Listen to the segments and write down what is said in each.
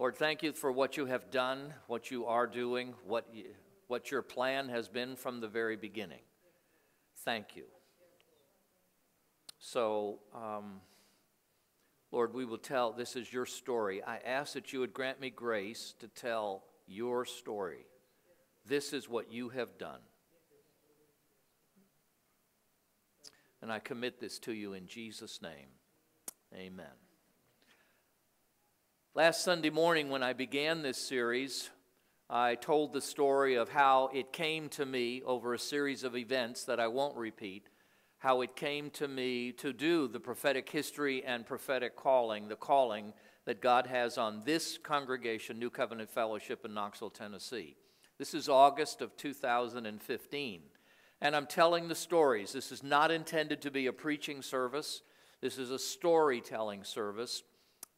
Lord, thank you for what you have done, what you are doing, what your plan has been from the very beginning. Thank you. So, Lord, we will tell, this is your story. I ask that you would grant me grace to tell your story. This is what you have done. And I commit this to you in Jesus' name. Amen. Last Sunday morning when I began this series, I told the story of how it came to me over a series of events that I won't repeat, how it came to me to do the prophetic history and prophetic calling, the calling that God has on this congregation, New Covenant Fellowship in Knoxville, Tennessee. This is August of 2015, and I'm telling the stories. This is not intended to be a preaching service. This is a storytelling service.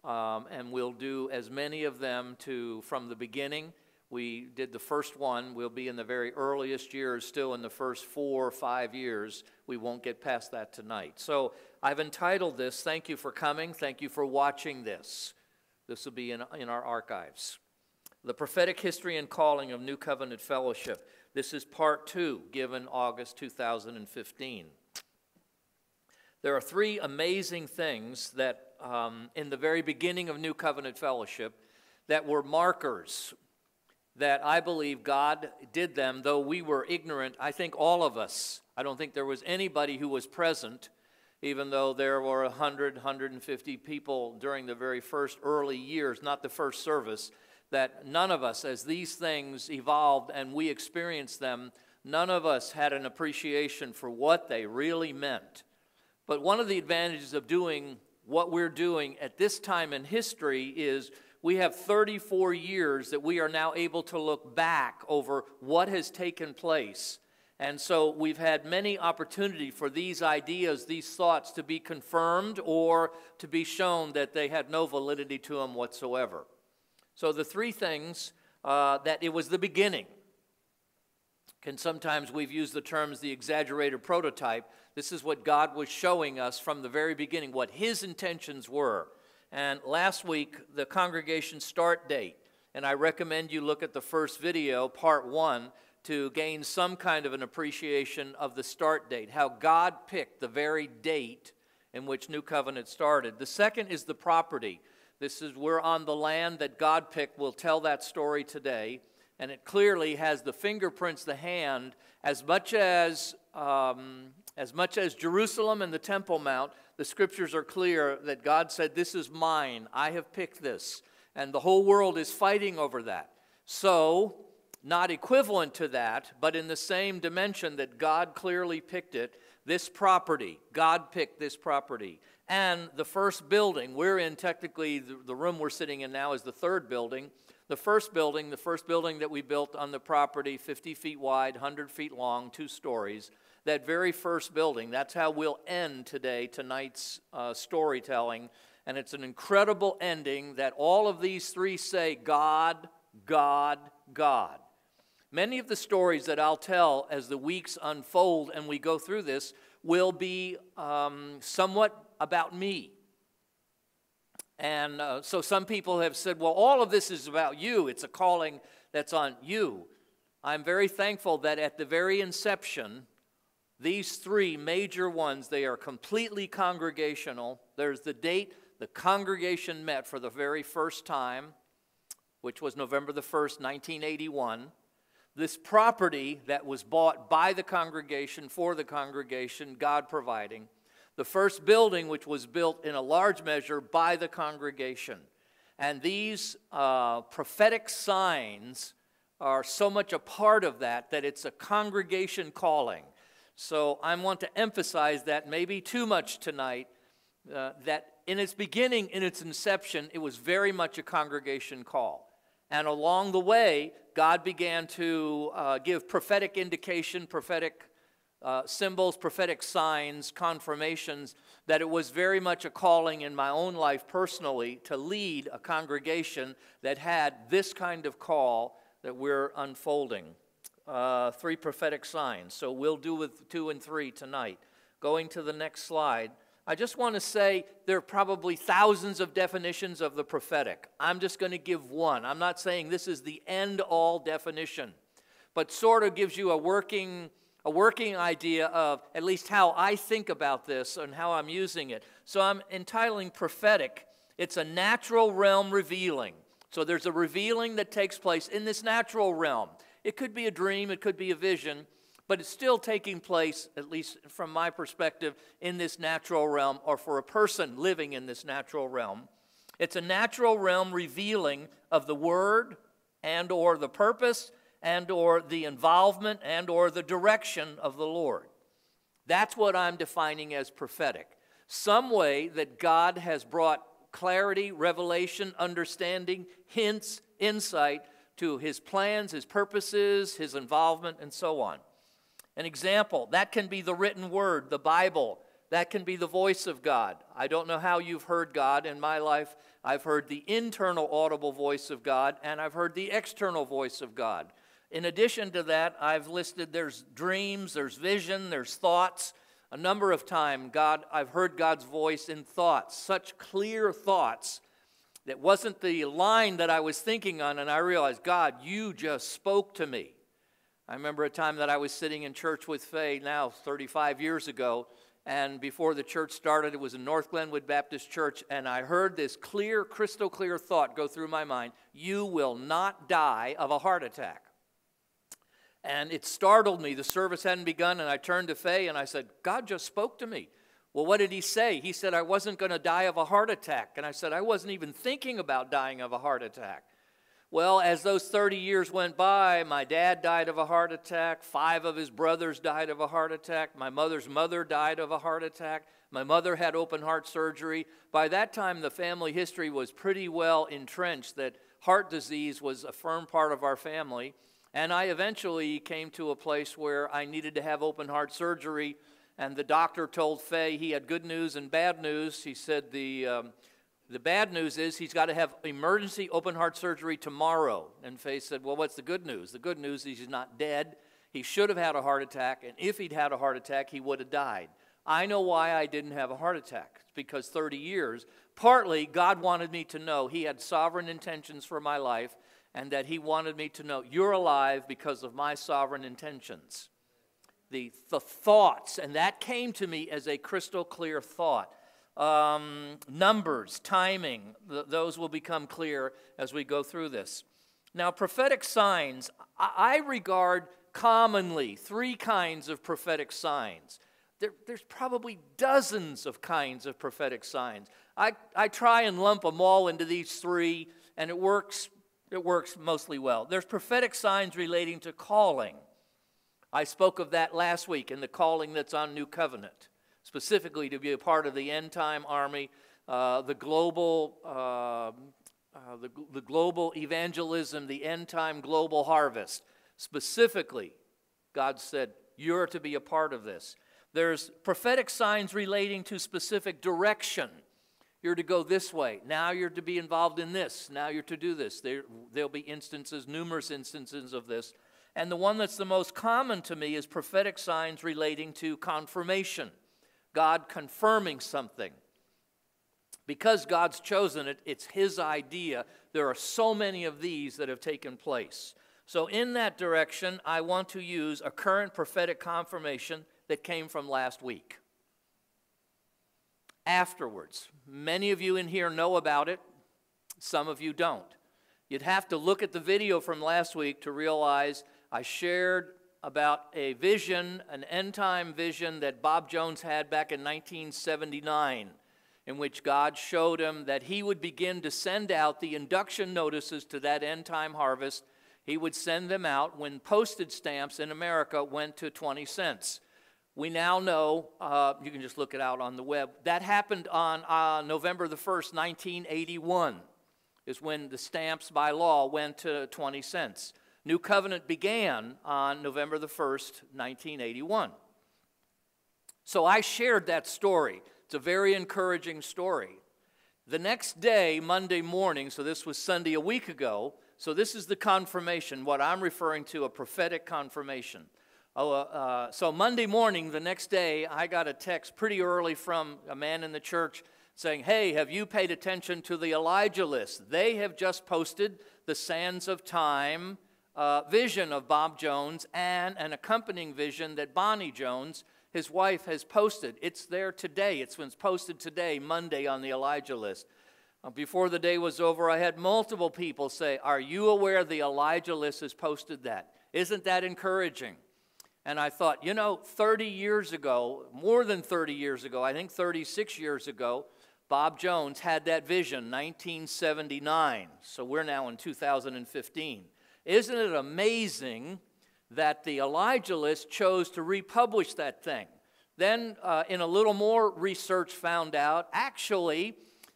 And we'll do as many of them from the beginning. We did the first one. We'll be in the very earliest years, still in the first 4 or 5 years. We won't get past that tonight. So I've entitled this, Thank You for Coming, Thank You for Watching This. This will be in our archives. The Prophetic History and Calling of New Covenant Fellowship. This is part 2, given August 2015. There are 3 amazing things that in the very beginning of New Covenant Fellowship that were markers that I believe God did them, though we were ignorant. I think all of us, I don't think there was anybody who was present, even though there were 100, 150 people during the very first early years, not the first service, that none of us, as these things evolved and we experienced them, none of us had an appreciation for what they really meant. But one of the advantages of doing what we're doing at this time in history is we have 34 years that we are now able to look back over what has taken place. And so we've had many opportunities for these ideas, these thoughts to be confirmed or to be shown that they had no validity to them whatsoever. So the 3 things, that it was the beginning. And sometimes we've used the terms the exaggerated prototype. This is what God was showing us from the very beginning, what His intentions were. And last week, the congregation start date, and I recommend you look at the first video, part 1, to gain some kind of an appreciation of the start date, how God picked the very date in which New Covenant started. The second is the property. We're on the land that God picked. We'll tell that story today. And it clearly has the fingerprints, the hand, as much as Jerusalem and the Temple Mount. The scriptures are clear that God said, this is mine, I have picked this. And the whole world is fighting over that. So, not equivalent to that, but in the same dimension that God clearly picked it, this property, God picked this property. And the first building, we're in technically, the room we're sitting in now is the third building. The first building that we built on the property, 50 feet wide, 100 feet long, 2 stories, that very first building, that's how we'll end tonight's storytelling. And it's an incredible ending that all of these 3 say, God, God, God. Many of the stories that I'll tell as the weeks unfold and we go through this will be somewhat about me. And so some people have said, well, all of this is about you. It's a calling that's on you. I'm very thankful that at the very inception, these 3 major ones, they are completely congregational. There's the date the congregation met for the very first time, which was November the 1st, 1981. This property that was bought by the congregation, for the congregation, God providing. The first building, which was built in a large measure by the congregation. And these prophetic signs are so much a part of that it's a congregation calling. So I want to emphasize that maybe too much tonight, that in its beginning, in its inception, it was very much a congregation call. And along the way, God began to give prophetic indication, prophetic symbols, prophetic signs, confirmations, that it was very much a calling in my own life personally to lead a congregation that had this kind of call that we're unfolding. 3 prophetic signs. So we'll do with 2 and 3 tonight. Going to the next slide. I just want to say there are probably thousands of definitions of the prophetic. I'm just going to give one. I'm not saying this is the end-all definition, but sort of gives you a working idea of at least how I think about this and how I'm using it. So I'm entitling prophetic. It's a natural realm revealing. So there's a revealing that takes place in this natural realm. It could be a dream, it could be a vision, but it's still taking place, at least from my perspective, in this natural realm, or for a person living in this natural realm. It's a natural realm revealing of the word and or the purpose and or the involvement and or the direction of the Lord. That's what I'm defining as prophetic. Some way that God has brought clarity, revelation, understanding, hints, insight to his plans, his purposes, his involvement, and so on. An example, that can be the written word, the Bible. That can be the voice of God. I don't know how you've heard God. In my life, I've heard the internal audible voice of God, and I've heard the external voice of God. In addition to that, I've listed there's dreams, there's vision, there's thoughts. A number of times, I've heard God's voice in thoughts, such clear thoughts that wasn't the line that I was thinking on, and I realized, God, you just spoke to me. I remember a time that I was sitting in church with Faye, now 35 years ago, and before the church started, it was in North Glenwood Baptist Church, and I heard this clear, crystal clear thought go through my mind: you will not die of a heart attack. And it startled me. The service hadn't begun, and I turned to Faye and I said, God just spoke to me. Well, what did he say? He said I wasn't going to die of a heart attack. And I said I wasn't even thinking about dying of a heart attack. Well, as those 30 years went by, my dad died of a heart attack. 5 of his brothers died of a heart attack. My mother's mother died of a heart attack. My mother had open heart surgery. By that time, the family history was pretty well entrenched that heart disease was a firm part of our family. And I eventually came to a place where I needed to have open heart surgery, and the doctor told Faye he had good news and bad news. He said the bad news is he's got to have emergency open heart surgery tomorrow. And Faye said, well, what's the good news? The good news is he's not dead. He should have had a heart attack, and if he'd had a heart attack, he would have died. I know why I didn't have a heart attack. It's because 30 years, partly God wanted me to know he had sovereign intentions for my life, and that he wanted me to know you're alive because of my sovereign intentions. The thoughts, and that came to me as a crystal clear thought. Numbers, timing, those will become clear as we go through this. Now, prophetic signs, I regard commonly 3 kinds of prophetic signs. There's probably dozens of kinds of prophetic signs. I try and lump them all into these 3, and it works mostly well. There's prophetic signs relating to calling. I spoke of that last week in the calling that's on New Covenant, specifically to be a part of the end-time army, the global evangelism, the end-time global harvest. Specifically, God said, you're to be a part of this. There's prophetic signs relating to specific direction. You're to go this way. Now you're to be involved in this. Now you're to do this. There'll be instances, numerous instances of this. And the one that's the most common to me is prophetic signs relating to confirmation. God confirming something. Because God's chosen it, it's his idea. There are so many of these that have taken place. So in that direction, I want to use a current prophetic confirmation that came from last week. Afterwards, many of you in here know about it, some of you don't. You'd have to look at the video from last week to realize I shared about a vision, an end-time vision that Bob Jones had back in 1979, in which God showed him that he would begin to send out the induction notices to that end-time harvest. He would send them out when postage stamps in America went to 20 cents. We now know, you can just look it out on the web, that happened on November the 1st, 1981, is when the stamps by law went to 20 cents. New Covenant began on November the 1st, 1981. So I shared that story. It's a very encouraging story. The next day, Monday morning, so this was Sunday a week ago, so this is the confirmation, what I'm referring to, a prophetic confirmation. So Monday morning, the next day, I got a text pretty early from a man in the church saying, hey, have you paid attention to the Elijah list? They have just posted the Sands of Time vision of Bob Jones and an accompanying vision that Bonnie Jones, his wife, has posted. It's there today. It's been posted today, Monday, on the Elijah list. Before the day was over, I had multiple people say, are you aware the Elijah list has posted that? Isn't that encouraging? And I thought, 30 years ago, more than 30 years ago, I think 36 years ago, Bob Jones had that vision, 1979. So we're now in 2015. Isn't it amazing that the Elijah list chose to republish that thing? Then, in a little more research, found out, actually,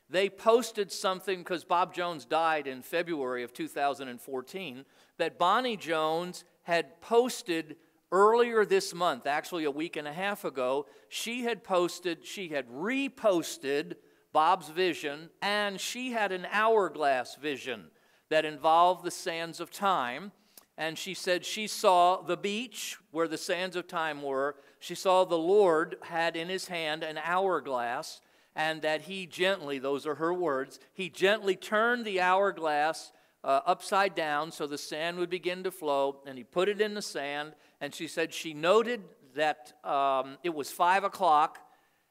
they posted something, because Bob Jones died in February of 2014, that Bonnie Jones had posted earlier this month, actually a week and a half ago. She had reposted Bob's vision, and she had an hourglass vision that involved the sands of time. And she said she saw the beach where the sands of time were. She saw the Lord had in his hand an hourglass, and that he gently, those are her words, he gently turned the hourglass upside down so the sand would begin to flow, and he put it in the sand. And she said she noted that it was 5 o'clock.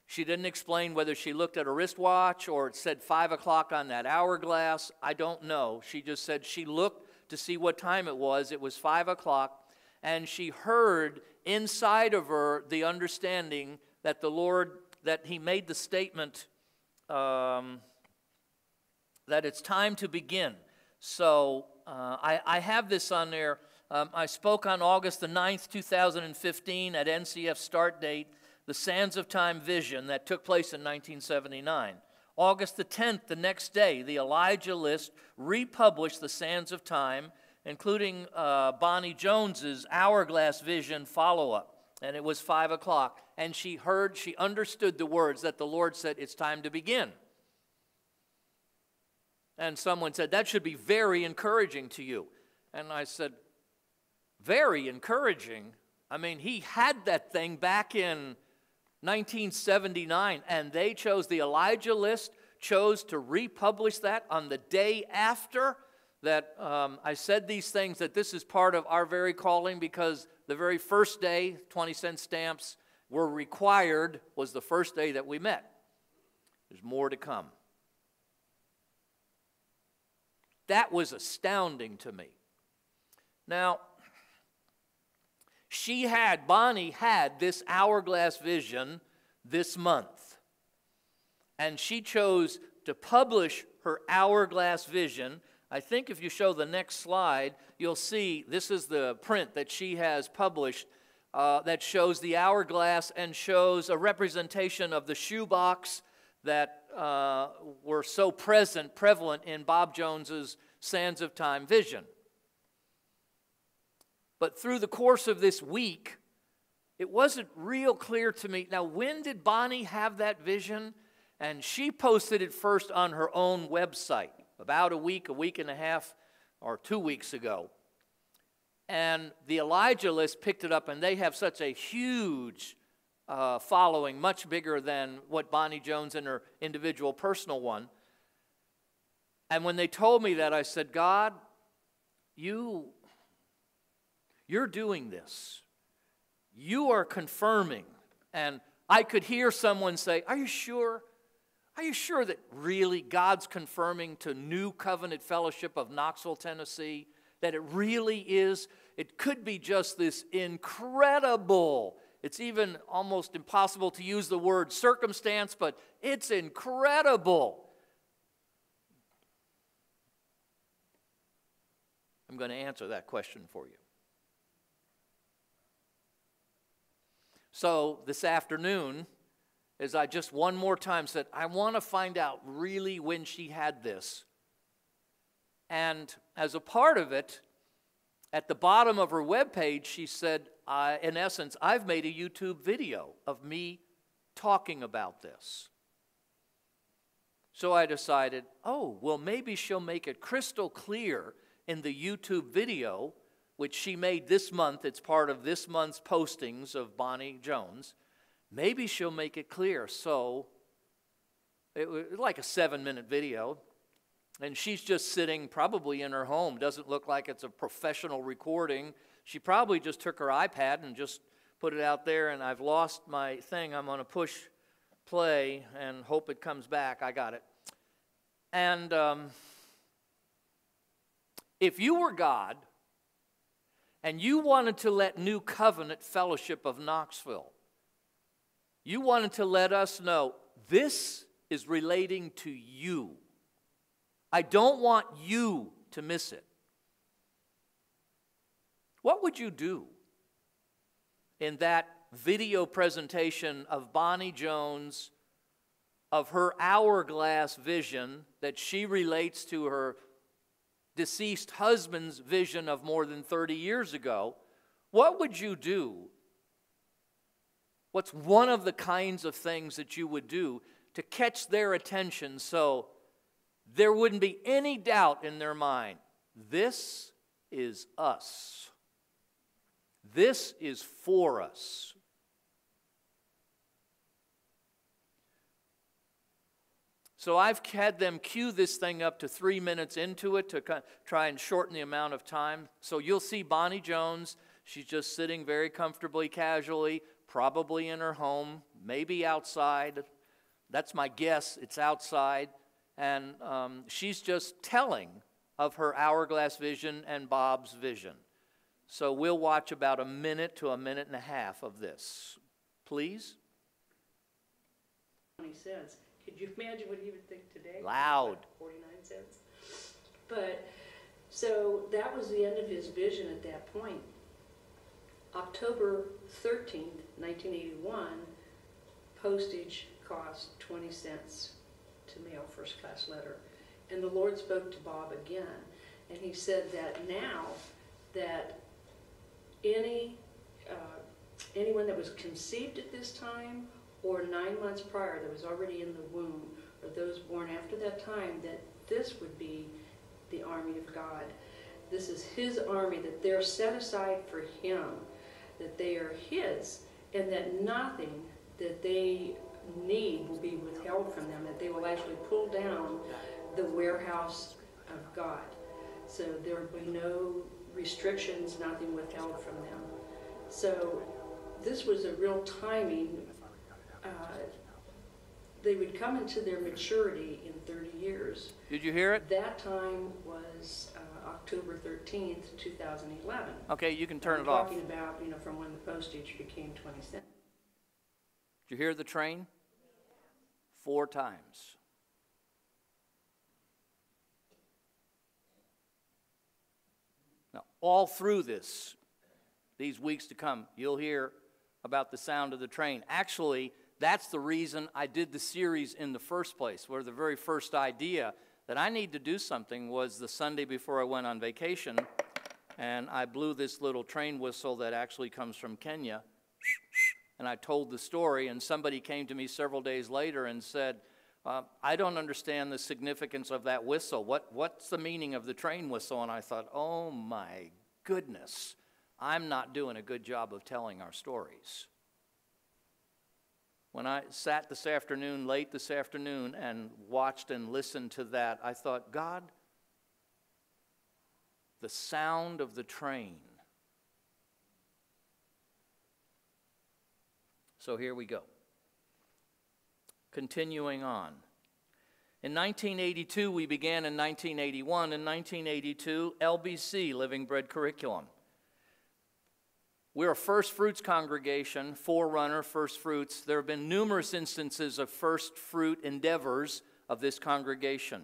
She didn't explain whether she looked at a wristwatch or it said 5 o'clock on that hourglass. I don't know. She just said she looked to see what time it was. It was 5 o'clock. And she heard inside of her the understanding that the Lord, that he made the statement that it's time to begin. So I have this on there. I spoke on August the 9th, 2015 at NCF start date, the Sands of Time vision that took place in 1979. August the 10th, the next day, the Elijah list republished the Sands of Time, including Bonnie Jones's hourglass vision follow-up. And it was 5 o'clock. And she understood the words that the Lord said, it's time to begin. And someone said, that should be very encouraging to you. And I said, very encouraging? I mean, he had that thing back in 1979, and they chose, the Elijah list chose to republish that on the day after that I said these things, that this is part of our very calling, because the very first day 20-cent stamps were required was the first day that we met. There's more to come. That was astounding to me. Now, Bonnie had this hourglass vision this month. And she chose to publish her hourglass vision. I think if you show the next slide, you'll see this is the print that she has published that shows the hourglass and shows a representation of the shoebox that were so prevalent in Bob Jones's Sands of Time vision. But through the course of this week, it wasn't real clear to me. Now, when did Bonnie have that vision? And she posted it first on her own website, about a week and a half, or 2 weeks ago. And the Elijah list picked it up, and they have such a huge following, much bigger than what Bonnie Jones and her individual personal one. And when they told me that, I said, God, you're doing this. You are confirming. And I could hear someone say, are you sure? Are you sure that really God's confirming to New Covenant Fellowship of Knoxville, Tennessee, that it really is? It could be just this incredible, it's even almost impossible to use the word circumstance, but it's incredible. I'm going to answer that question for you. So this afternoon, as I just one more time said, I want to find out really when she had this. And as a part of it, at the bottom of her webpage, she said, in essence, I've made a YouTube video of me talking about this. So I decided, oh, well, maybe she'll make it crystal clear in the YouTube video which she made this month. It's part of this month's postings of Bonnie Jones. Maybe she'll make it clear. So it was like a 7-minute video. And she's just sitting probably in her home. Doesn't look like it's a professional recording. She probably just took her iPad and just put it out there, and I've lost my thing. I'm going to push play and hope it comes back. I got it. And if you were God and you wanted to let New Covenant Fellowship of Knoxville, you wanted to let us know this is relating to you. I don't want you to miss it. What would you do in that video presentation of Bonnie Jones, of her hourglass vision that she relates to her deceased husband's vision of more than 30 years ago? What would you do? What's one of the kinds of things that you would do to catch their attention so there wouldn't be any doubt in their mind? This is us. This is for us. So I've had them cue this thing up to 3 minutes into it to try and shorten the amount of time. So you'll see Bonnie Jones. She's just sitting very comfortably, casually, probably in her home, maybe outside. That's my guess. It's outside. And she's just telling of her hourglass vision and Bob's vision. So we'll watch about a minute to a minute and a half of this. Please? 20 cents. Could you imagine what he would think today? Loud. 49 cents. But, so that was the end of his vision at that point. October 13th, 1981, postage cost 20 cents to mail first class letter. And the Lord spoke to Bob again, and he said that now that anyone that was conceived at this time or 9 months prior that was already in the womb, or those born after that time, that this would be the army of God. This is his army, that they're set aside for him, that they are his, and that nothing that they need will be withheld from them, that they will actually pull down the warehouse of God. So there will be no restrictions, nothing withheld from them. So this was a real timing. They would come into their maturity in 30 years. Did you hear it? That time was October 13th, 2011. Okay, you can turn I'm it off. talking about, from when the postage became 20 cents. Did you hear the train? 4 times. Now, all through these weeks to come, you'll hear about the sound of the train. Actually, that's the reason I did the series in the first place, where the very first idea that I need to do something was the Sunday before I went on vacation, and I blew this little train whistle that actually comes from Kenya, and I told the story, and somebody came to me several days later and said, I don't understand the significance of that whistle. What's the meaning of the train whistle? And I thought, oh my goodness, I'm not doing a good job of telling our stories. When I sat late this afternoon, and watched and listened to that, I thought, God, the sound of the train. So here we go. Continuing on. In 1982, we began in 1981. In 1982, LBC, Living Bread Curriculum. We're a First Fruits congregation, forerunner, First Fruits. There have been numerous instances of first fruit endeavors of this congregation.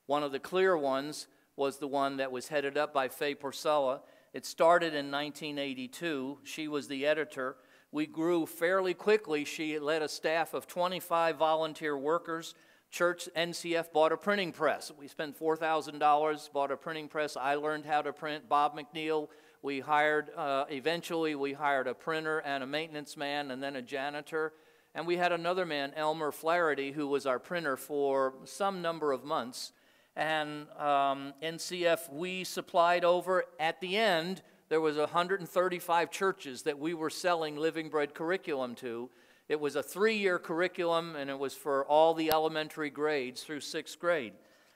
One of the clear ones was the one that was headed up by Russ Porcella. It started in 1982. She was the editor. We grew fairly quickly. She led a staff of 25 volunteer workers. Church NCF bought a printing press. We spent $4,000, bought a printing press. I learned how to print. Bob McNeil, we hired, eventually we hired a printer and a maintenance man and then a janitor. And we had another man, Elmer Flaherty, who was our printer for some number of months. And NCF, we supplied over at the end there was 135 churches that we were selling Living Bread curriculum to. It was a 3-year curriculum, and it was for all the elementary grades through 6th grade.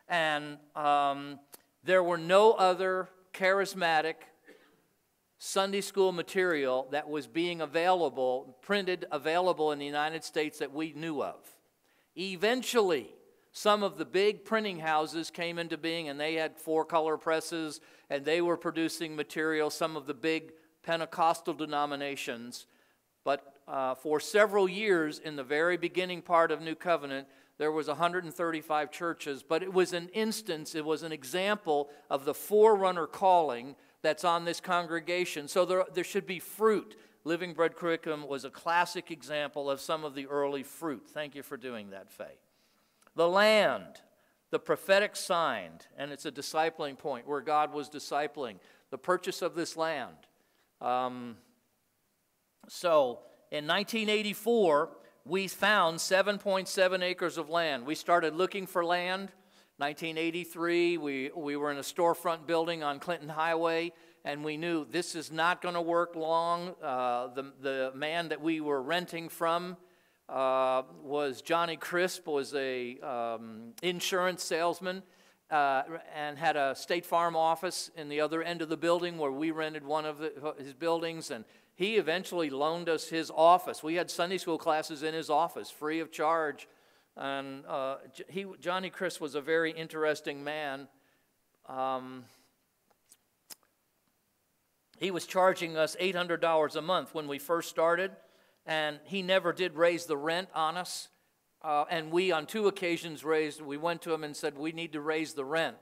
And there were no other charismatic Sunday school material that was being printed available in the United States that we knew of. Eventually, some of the big printing houses came into being, and they had 4-color presses, and they were producing material, some of the big Pentecostal denominations. But for several years, in the very beginning part of New Covenant, there was 135 churches, but it was an instance, it was an example of the forerunner calling that's on this congregation. So there should be fruit. Living Bread curriculum was a classic example of some of the early fruit. Thank you for doing that, Faye. The land, the prophetic signed, and it's a discipling point where God was discipling. The purchase of this land. So in 1984, we found 7.7 acres of land. We started looking for land. 1983, we were in a storefront building on Clinton Highway, and we knew this is not going to work long. The man that we were renting from was Johnny Crisp, was a insurance salesman, and had a State Farm office in the other end of the building where we rented one of his buildings, and he eventually loaned us his office. We had Sunday school classes in his office, free of charge. And Johnny Crisp was a very interesting man. He was charging us $800 a month when we first started, and he never did raise the rent on us. And we, on 2 occasions, we went to him and said, we need to raise the rent.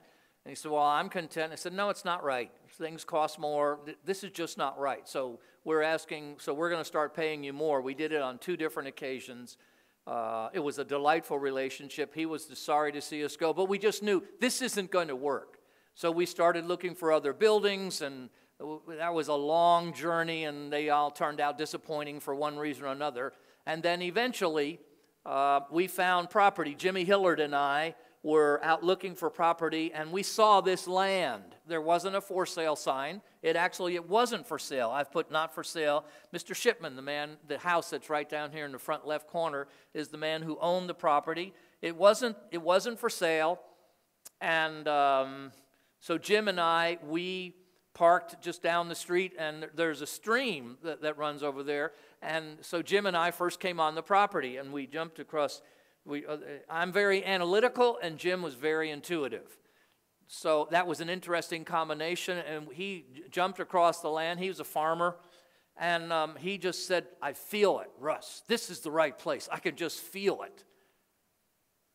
And he said, well, I'm content. I said, no, it's not right. Things cost more. This is just not right. So we're going to start paying you more. We did it on 2 different occasions. It was a delightful relationship. He was sorry to see us go, but we just knew this isn't going to work. So we started looking for other buildings, and that was a long journey, and they all turned out disappointing for one reason or another. And then eventually, we found property. Jimmy Hillard and I were out looking for property, and we saw this land. There wasn't a for sale sign. It wasn't for sale. I've put not for sale. Mr. Shipman, the house that's right down here in the front left corner, is the man who owned the property. It wasn't for sale. And so Jim and I, we parked just down the street, and there's a stream that runs over there. And so Jim and I first came on the property, and we jumped across. I'm very analytical, and Jim was very intuitive. So that was an interesting combination, and he jumped across the land. He was a farmer, and he just said, I feel it, Russ. This is the right place. I can just feel it.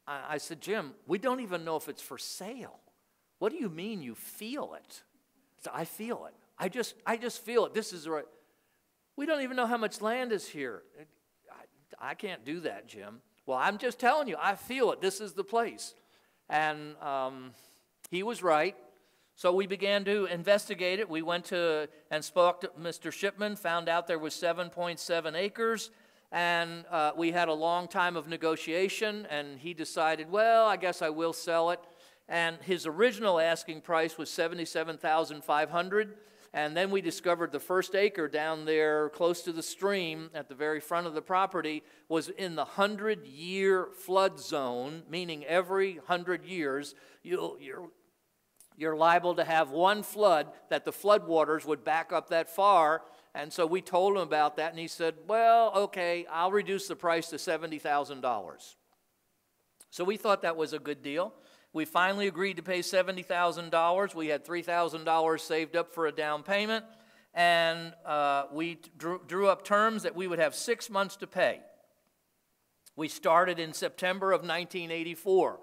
I said, Jim, we don't even know if it's for sale. What do you mean you feel it? I said, I feel it. I just feel it. This is the right. We don't even know how much land is here. I can't do that, Jim. Well, I'm just telling you, I feel it. This is the place. And he was right. So we began to investigate it. We went to and spoke to Mr. Shipman, found out there was 7.7 acres. And we had a long time of negotiation. And he decided, well, I guess I will sell it. And his original asking price was $77,500. And then we discovered the first acre down there close to the stream at the very front of the property was in the 100-year flood zone, meaning every 100 years you're liable to have one flood that the flood waters would back up that far. And so we told him about that, and he said, well, okay, I'll reduce the price to $70,000. So we thought that was a good deal. We finally agreed to pay $70,000. We had $3,000 saved up for a down payment, and we drew up terms that we would have 6 months to pay. We started in September of 1984,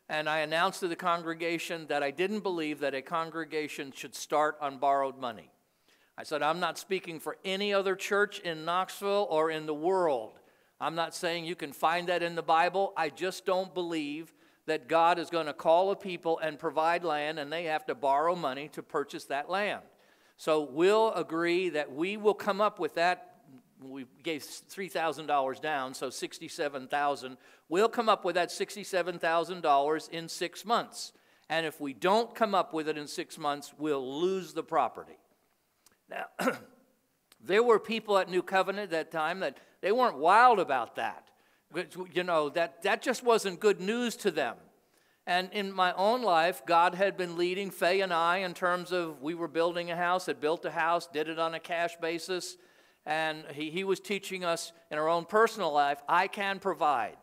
and I announced to the congregation that I didn't believe that a congregation should start on borrowed money. I said, I'm not speaking for any other church in Knoxville or in the world. I'm not saying you can find that in the Bible. I just don't believe that God is going to call a people and provide land, and they have to borrow money to purchase that land. So we'll agree that we will come up with that. We gave $3,000 down, so $67,000. We'll come up with that $67,000 in 6 months. And if we don't come up with it in 6 months, we'll lose the property. There were people at New Covenant at that time that they weren't wild about that. You know, that just wasn't good news to them. And in my own life, God had been leading Faye and I in terms of we were building a house, had built a house, did it on a cash basis. And he was teaching us in our own personal life, I can provide.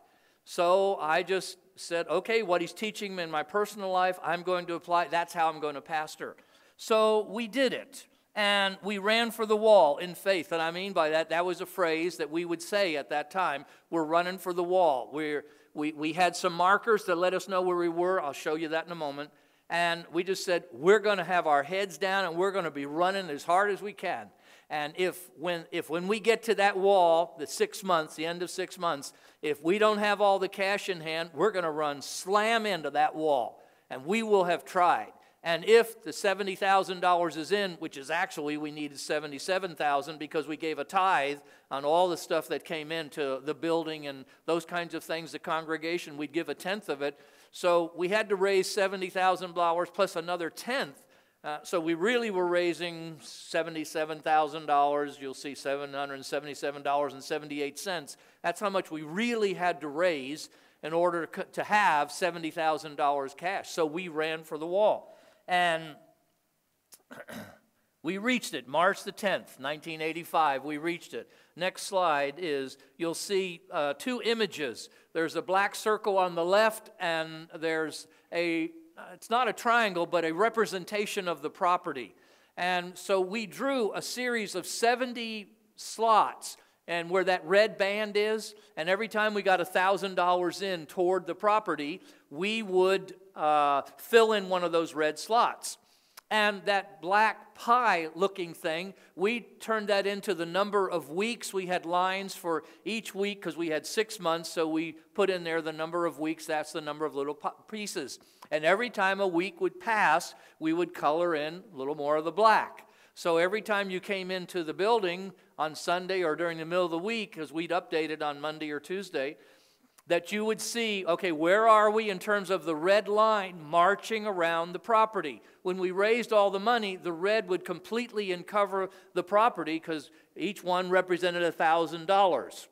So I just said, okay, what he's teaching me in my personal life, I'm going to apply. That's how I'm going to pastor. So we did it. And we ran for the wall in faith. And I mean by that, that was a phrase that we would say at that time. We're running for the wall. We had some markers that let us know where we were. I'll show you that in a moment. And we just said, we're going to have our heads down and we're going to be running as hard as we can. And when we get to that wall, the 6 months, the end of 6 months, if we don't have all the cash in hand, we're going to run slam into that wall. And we will have tried. And if the $70,000 is in, which is actually we needed $77,000 because we gave a tithe on all the stuff that came into the building and those kinds of things, the congregation, we'd give a tenth of it. So we had to raise $70,000 plus another tenth. So we really were raising $77,000. You'll see $777.78. That's how much we really had to raise in order to have $70,000 cash. So we ran for the wall. And we reached it, March the 10th, 1985, we reached it. Next slide is, you'll see two images. There's a black circle on the left, and there's it's not a triangle, but a representation of the property. And so we drew a series of 70 slots, and where that red band is, and every time we got $1,000 in toward the property, we would fill in one of those red slots. And that black pie looking thing, we turned that into the number of weeks. We had lines for each week because we had 6 months, so we put in there the number of weeks. That's the number of little pieces. And every time a week would pass, we would color in a little more of the black. So every time you came into the building on Sunday or during the middle of the week, because we'd update it on Monday or Tuesday, that you would see, okay, where are we in terms of the red line marching around the property? When we raised all the money, the red would completely uncover the property because each one represented $1,000.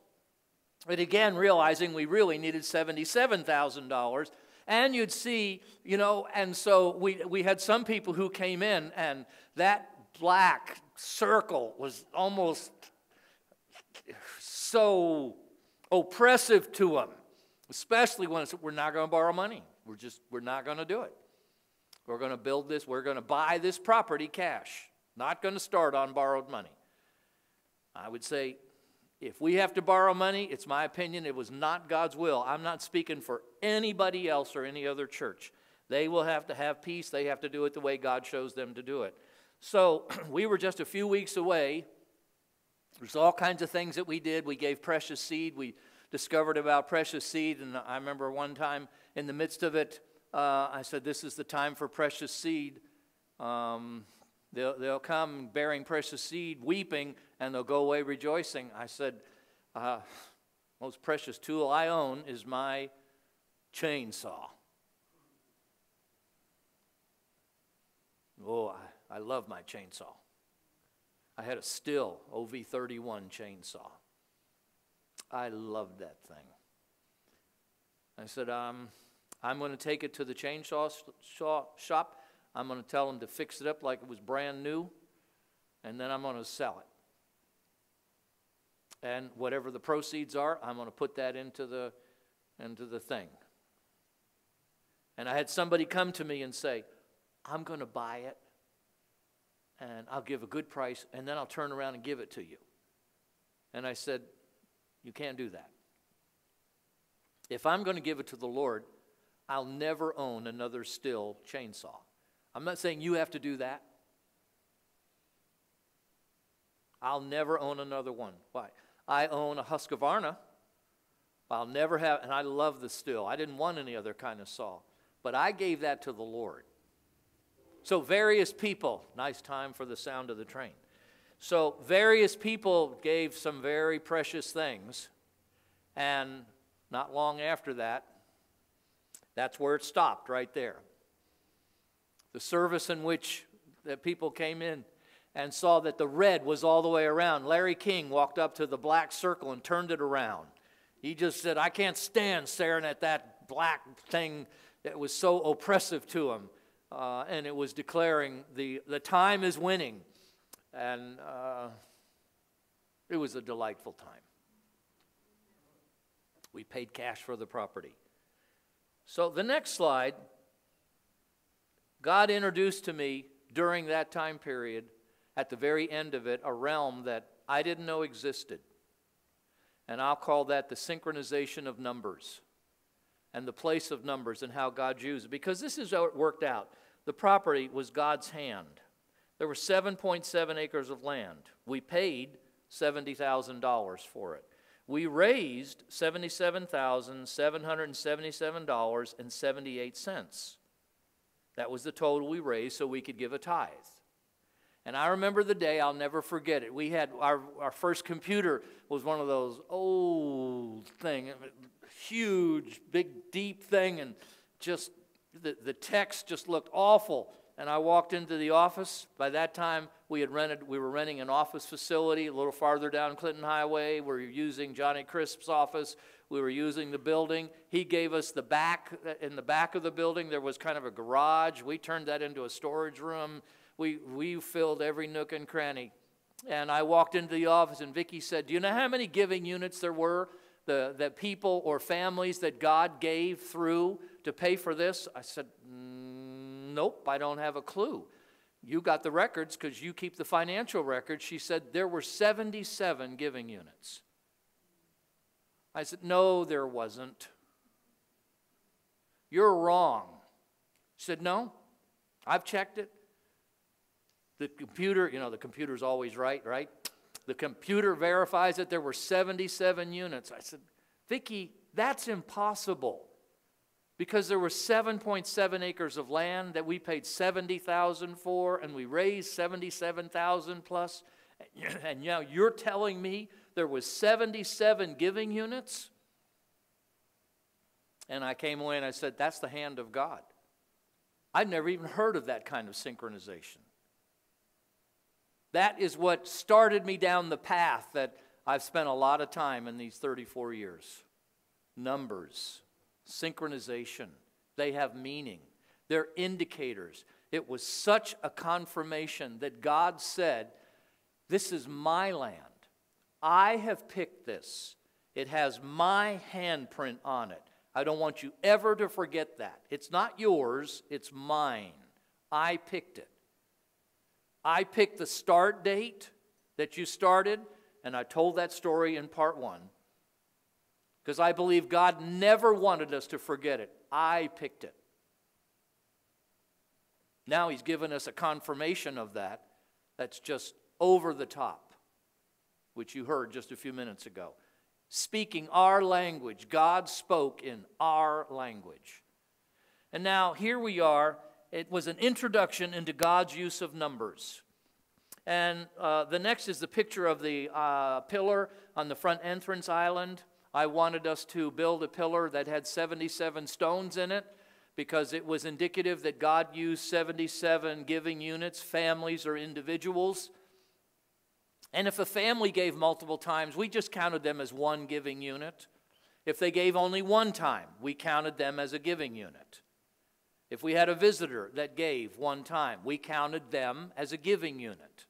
But again, realizing we really needed $77,000. And you'd see, you know, and so we had some people who came in, and that black circle was almost so oppressive to them, especially when it's, we're not going to borrow money. We're not going to do it. We're going to build this. We're going to buy this property cash. Not going to start on borrowed money. I would say, if we have to borrow money, it's my opinion, it was not God's will. I'm not speaking for anybody else or any other church. They will have to have peace. They have to do it the way God shows them to do it. So we were just a few weeks away. There's all kinds of things that we did. We gave precious seed. We discovered about precious seed. And I remember one time in the midst of it, I said, this is the time for precious seed. They'll come bearing precious seed, weeping, and they'll go away rejoicing. I said, most precious tool I own is my chainsaw. Oh, I love my chainsaw. I had a Stihl OV31 chainsaw. I loved that thing. I said, I'm going to take it to the chainsaw shop. I'm going to tell them to fix it up like it was brand new, and then I'm going to sell it. And whatever the proceeds are, I'm going to put that into the thing. And I had somebody come to me and say, I'm going to buy it, and I'll give a good price, and then I'll turn around and give it to you. And I said, you can't do that. If I'm going to give it to the Lord, I'll never own another Stihl chainsaw. I'm not saying you have to do that. I'll never own another one. Why? I own a Husqvarna. I'll never have, and I love the Stihl. I didn't want any other kind of saw. But I gave that to the Lord. So various people, nice time for the sound of the train. So various people gave some very precious things. And not long after that, that's where it stopped, right there. The service in which the people came in, and saw that the red was all the way around. Larry King walked up to the black circle and turned it around. He just said, I can't stand staring at that black thing that was so oppressive to him. And it was declaring the time is winning. And it was a delightful time. We paid cash for the property. So the next slide, God introduced to me during that time period, at the very end of it, a realm that I didn't know existed. And I'll call that the synchronization of numbers and the place of numbers and how God used it. Because this is how it worked out. The property was God's hand. There were 7.7 acres of land. We paid $70,000 for it. We raised $77,777.78. That was the total we raised so we could give a tithe. And I remember the day, I'll never forget it. We had our first computer was one of those old thing, huge, big, deep thing, and just the text just looked awful. And I walked into the office. By that time, we were renting an office facility a little farther down Clinton Highway. We were using Johnny Crisp's office. We were using the building. He gave us the back. In the back of the building, there was kind of a garage. We turned that into a storage room. We filled every nook and cranny. And I walked into the office, and Vicki said, do you know how many giving units there were, that people or families that God gave through to pay for this? I said, nope, I don't have a clue. You got the records because you keep the financial records. She said there were 77 giving units. I said, no, there wasn't. You're wrong. She said, no, I've checked it. The computer, the computer's always right? The computer verifies that there were 77 units. I said, Vicki, that's impossible. Because there were 7.7 acres of land that we paid $70,000 for, and we raised $77,000 plus. And now you're telling me there was 77 giving units? And I came away and I said, that's the hand of God. I'd never even heard of that kind of synchronization. That is what started me down the path that I've spent a lot of time in these 34 years. Numbers, synchronization, they have meaning. They're indicators. It was such a confirmation that God said, this is my land. I have picked this. It has my handprint on it. I don't want you ever to forget that. It's not yours, it's mine. I picked it. I picked the start date that you started, and I told that story in part 1. Because I believe God never wanted us to forget it. I picked it. Now He's given us a confirmation of that that's just over the top, which you heard just a few minutes ago. Speaking our language. God spoke in our language. And now here we are. It was an introduction into God's use of numbers. And the next is the picture of the pillar on the front entrance island. I wanted us to build a pillar that had 77 stones in it because it was indicative that God used 77 giving units, families or individuals. And if a family gave multiple times, we just counted them as one giving unit. If they gave only one time, we counted them as a giving unit. If we had a visitor that gave one time, we counted them as a giving unit.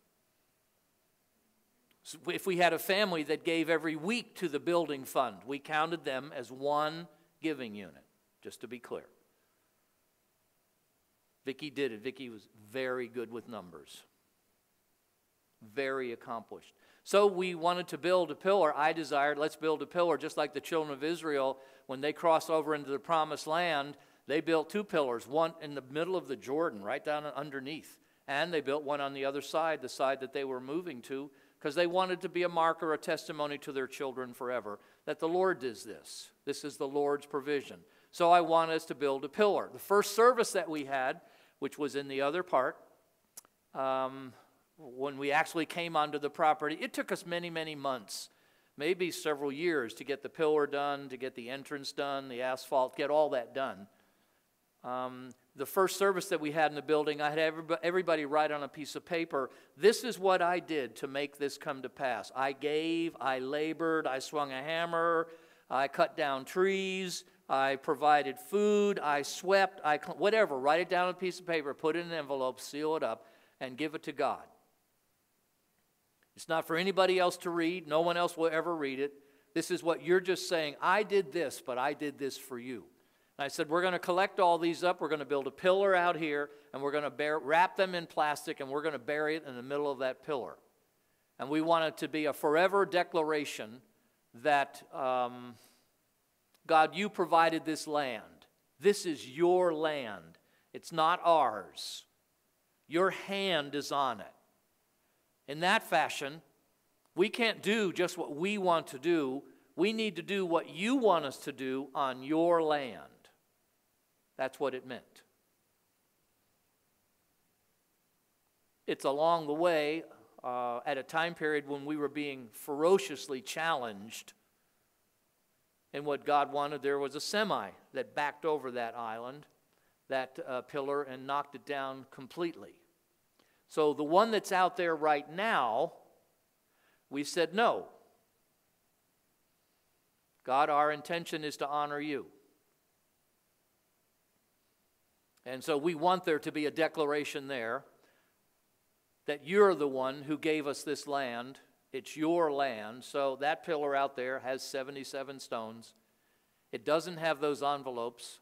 So if we had a family that gave every week to the building fund, we counted them as one giving unit, just to be clear. Vicki did it. Vicki was very good with numbers. Very accomplished. So we wanted to build a pillar. I desired, let's build a pillar just like the children of Israel, when they crossed over into the promised land, they built 2 pillars, one in the middle of the Jordan, right down underneath. And they built one on the other side, the side that they were moving to, because they wanted to be a marker, a testimony to their children forever, that the Lord does this. This is the Lord's provision. So I want us to build a pillar. The first service that we had, which was in the other part, when we actually came onto the property, it took us many, many months, maybe several years to get the pillar done, to get the entrance done, the asphalt, get all that done. The first service that we had in the building, I had everybody write on a piece of paper, this is what I did to make this come to pass. I gave, I labored, I swung a hammer, I cut down trees, I provided food, I swept, whatever. Write it down on a piece of paper, put it in an envelope, seal it up, and give it to God. It's not for anybody else to read. No one else will ever read it. This is what you're just saying. I did this, but I did this for you. And I said, we're going to collect all these up. We're going to build a pillar out here, and we're going to wrap them in plastic, and we're going to bury it in the middle of that pillar. And we want it to be a forever declaration that, God, you provided this land. This is your land. It's not ours. Your hand is on it. In that fashion, we can't do just what we want to do. We need to do what you want us to do on your land. That's what it meant. It's along the way, at a time period when we were being ferociously challenged in what God wanted. There was a semi that backed over that island, that pillar, and knocked it down completely. So the one that's out there right now, we said no. God, our intention is to honor you. And so we want there to be a declaration there that you're the one who gave us this land. It's your land. So that pillar out there has 77 stones. It doesn't have those envelopes.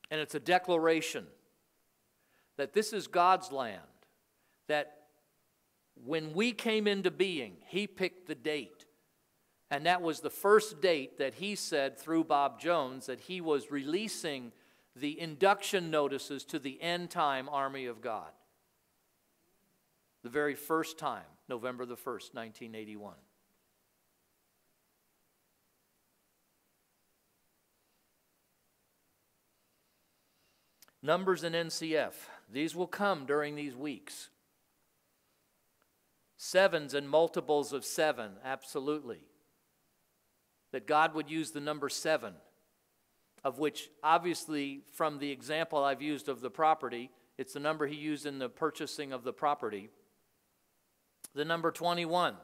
And it's a declaration that this is God's land, that when we came into being, He picked the date. And that was the first date that He said through Bob Jones that He was releasing the induction notices to the end-time army of God. The very first time, November the 1st, 1981. Numbers and NCF. These will come during these weeks. Sevens and multiples of 7, absolutely. That God would use the number 7, of which obviously from the example I've used of the property, it's the number He used in the purchasing of the property. The number 21,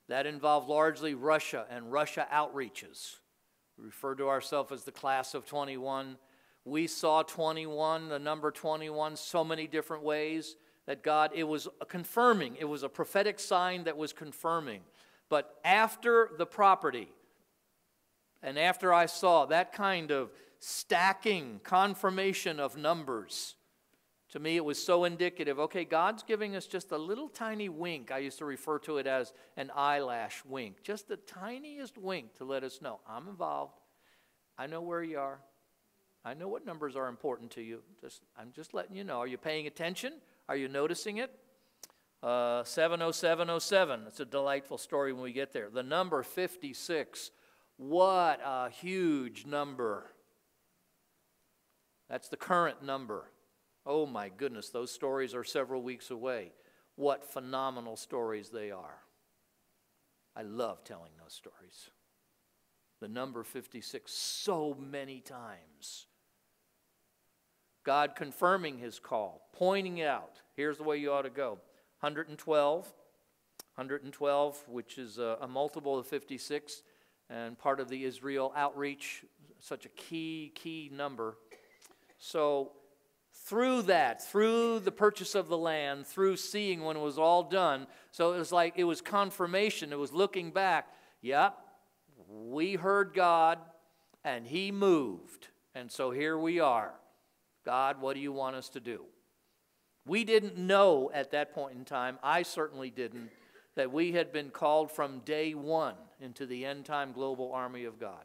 that involved largely Russia and Russia outreaches. We refer to ourselves as the class of 21. We saw 21, the number 21, so many different ways that God, it was confirming. It was a prophetic sign that was confirming. But after the property, and after I saw that kind of stacking, confirmation of numbers, to me it was so indicative. Okay, God's giving us just a little tiny wink. I used to refer to it as an eyelash wink. Just the tiniest wink to let us know, I'm involved. I know where you are. I know what numbers are important to you. I'm just letting you know. Are you paying attention? Are you noticing it? 70707. It's a delightful story when we get there. The number 56. What a huge number. That's the current number. Oh my goodness, those stories are several weeks away. What phenomenal stories they are. I love telling those stories. The number 56 so many times. God confirming His call, pointing out, here's the way you ought to go. 112, which is a multiple of 56, and part of the Israel outreach, such a key number. So through that, through the purchase of the land, through seeing when it was all done, so it was like it was confirmation, it was looking back. Yep, we heard God, and He moved, and so here we are. God, what do you want us to do? We didn't know at that point in time, I certainly didn't, that we had been called from day one into the end-time global army of God.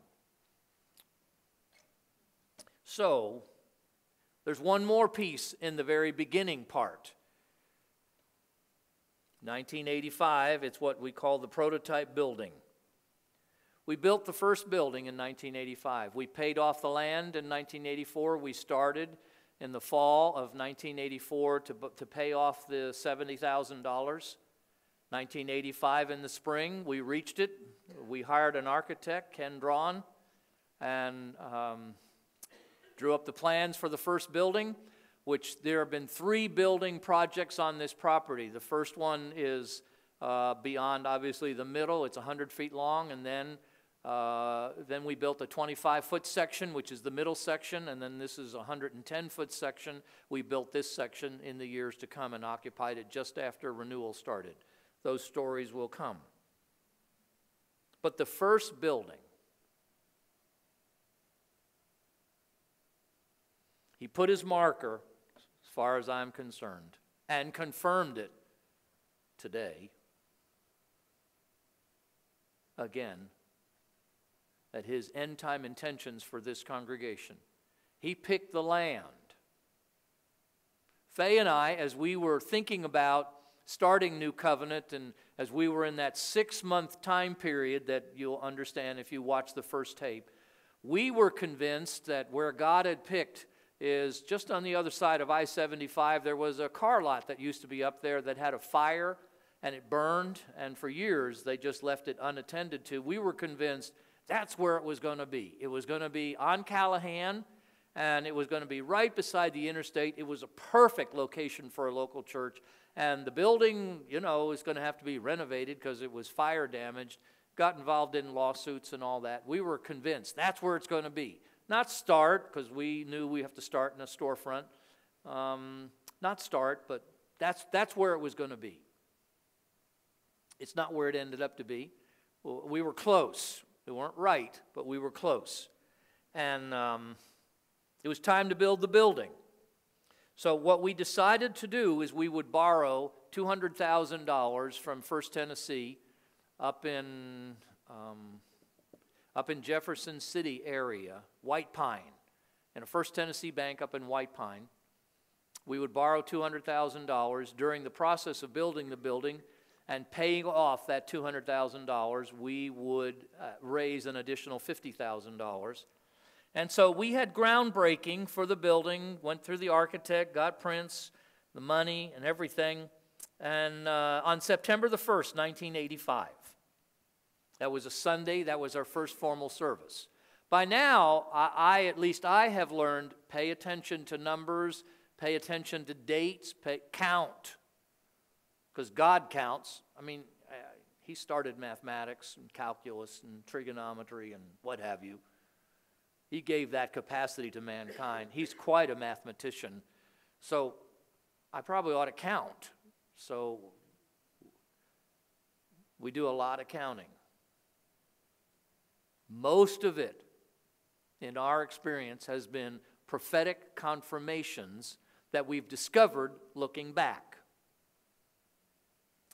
So, there's one more piece in the very beginning part. 1985, it's what we call the prototype building. We built the first building in 1985. We paid off the land in 1984. We started in the fall of 1984 to pay off the $70,000. 1985 in the spring, we reached it. We hired an architect, Ken Drawn, and drew up the plans for the first building, which there have been 3 building projects on this property. The first one is beyond, obviously, the middle. It's 100 feet long, and then we built a 25-foot section, which is the middle section, and then this is a 110-foot section. We built this section in the years to come and occupied it just after renewal started. Those stories will come. But the first building, he put his marker, as far as I'm concerned, and confirmed it today, again, that his end-time intentions for this congregation. He picked the land. Faye and I, as we were thinking about starting New Covenant, and as we were in that 6-month time period that you'll understand if you watch the first tape, we were convinced that where God had picked is just on the other side of I-75. There was a car lot that used to be up there that had a fire, and it burned, and for years they just left it unattended to. We were convinced that's where it was going to be. It was going to be on Callahan, and it was going to be right beside the interstate. It was a perfect location for a local church, and the building, you know, is going to have to be renovated because it was fire damaged, got involved in lawsuits and all that. We were convinced that's where it's going to be. Not start, because we knew we have to start in a storefront. Not start, but that's where it was going to be. It's not where it ended up to be. We were close. We weren't right, but we were close. And it was time to build the building. So what we decided to do is we would borrow $200,000 from First Tennessee up in Jefferson City area, White Pine, in a First Tennessee bank up in White Pine. We would borrow $200,000. During the process of building the building and paying off that $200,000, we would raise an additional $50,000. And so we had groundbreaking for the building, went through the architect, got prints, the money, and everything. And on September the 1st, 1985, that was a Sunday, that was our first formal service. By now, at least I have learned, pay attention to numbers, pay attention to dates, count. Because God counts. I mean, he started mathematics and calculus and trigonometry and what have you. He gave that capacity to mankind. He's quite a mathematician. So I probably ought to count. So we do a lot of counting. Most of it, in our experience, has been prophetic confirmations that we've discovered looking back.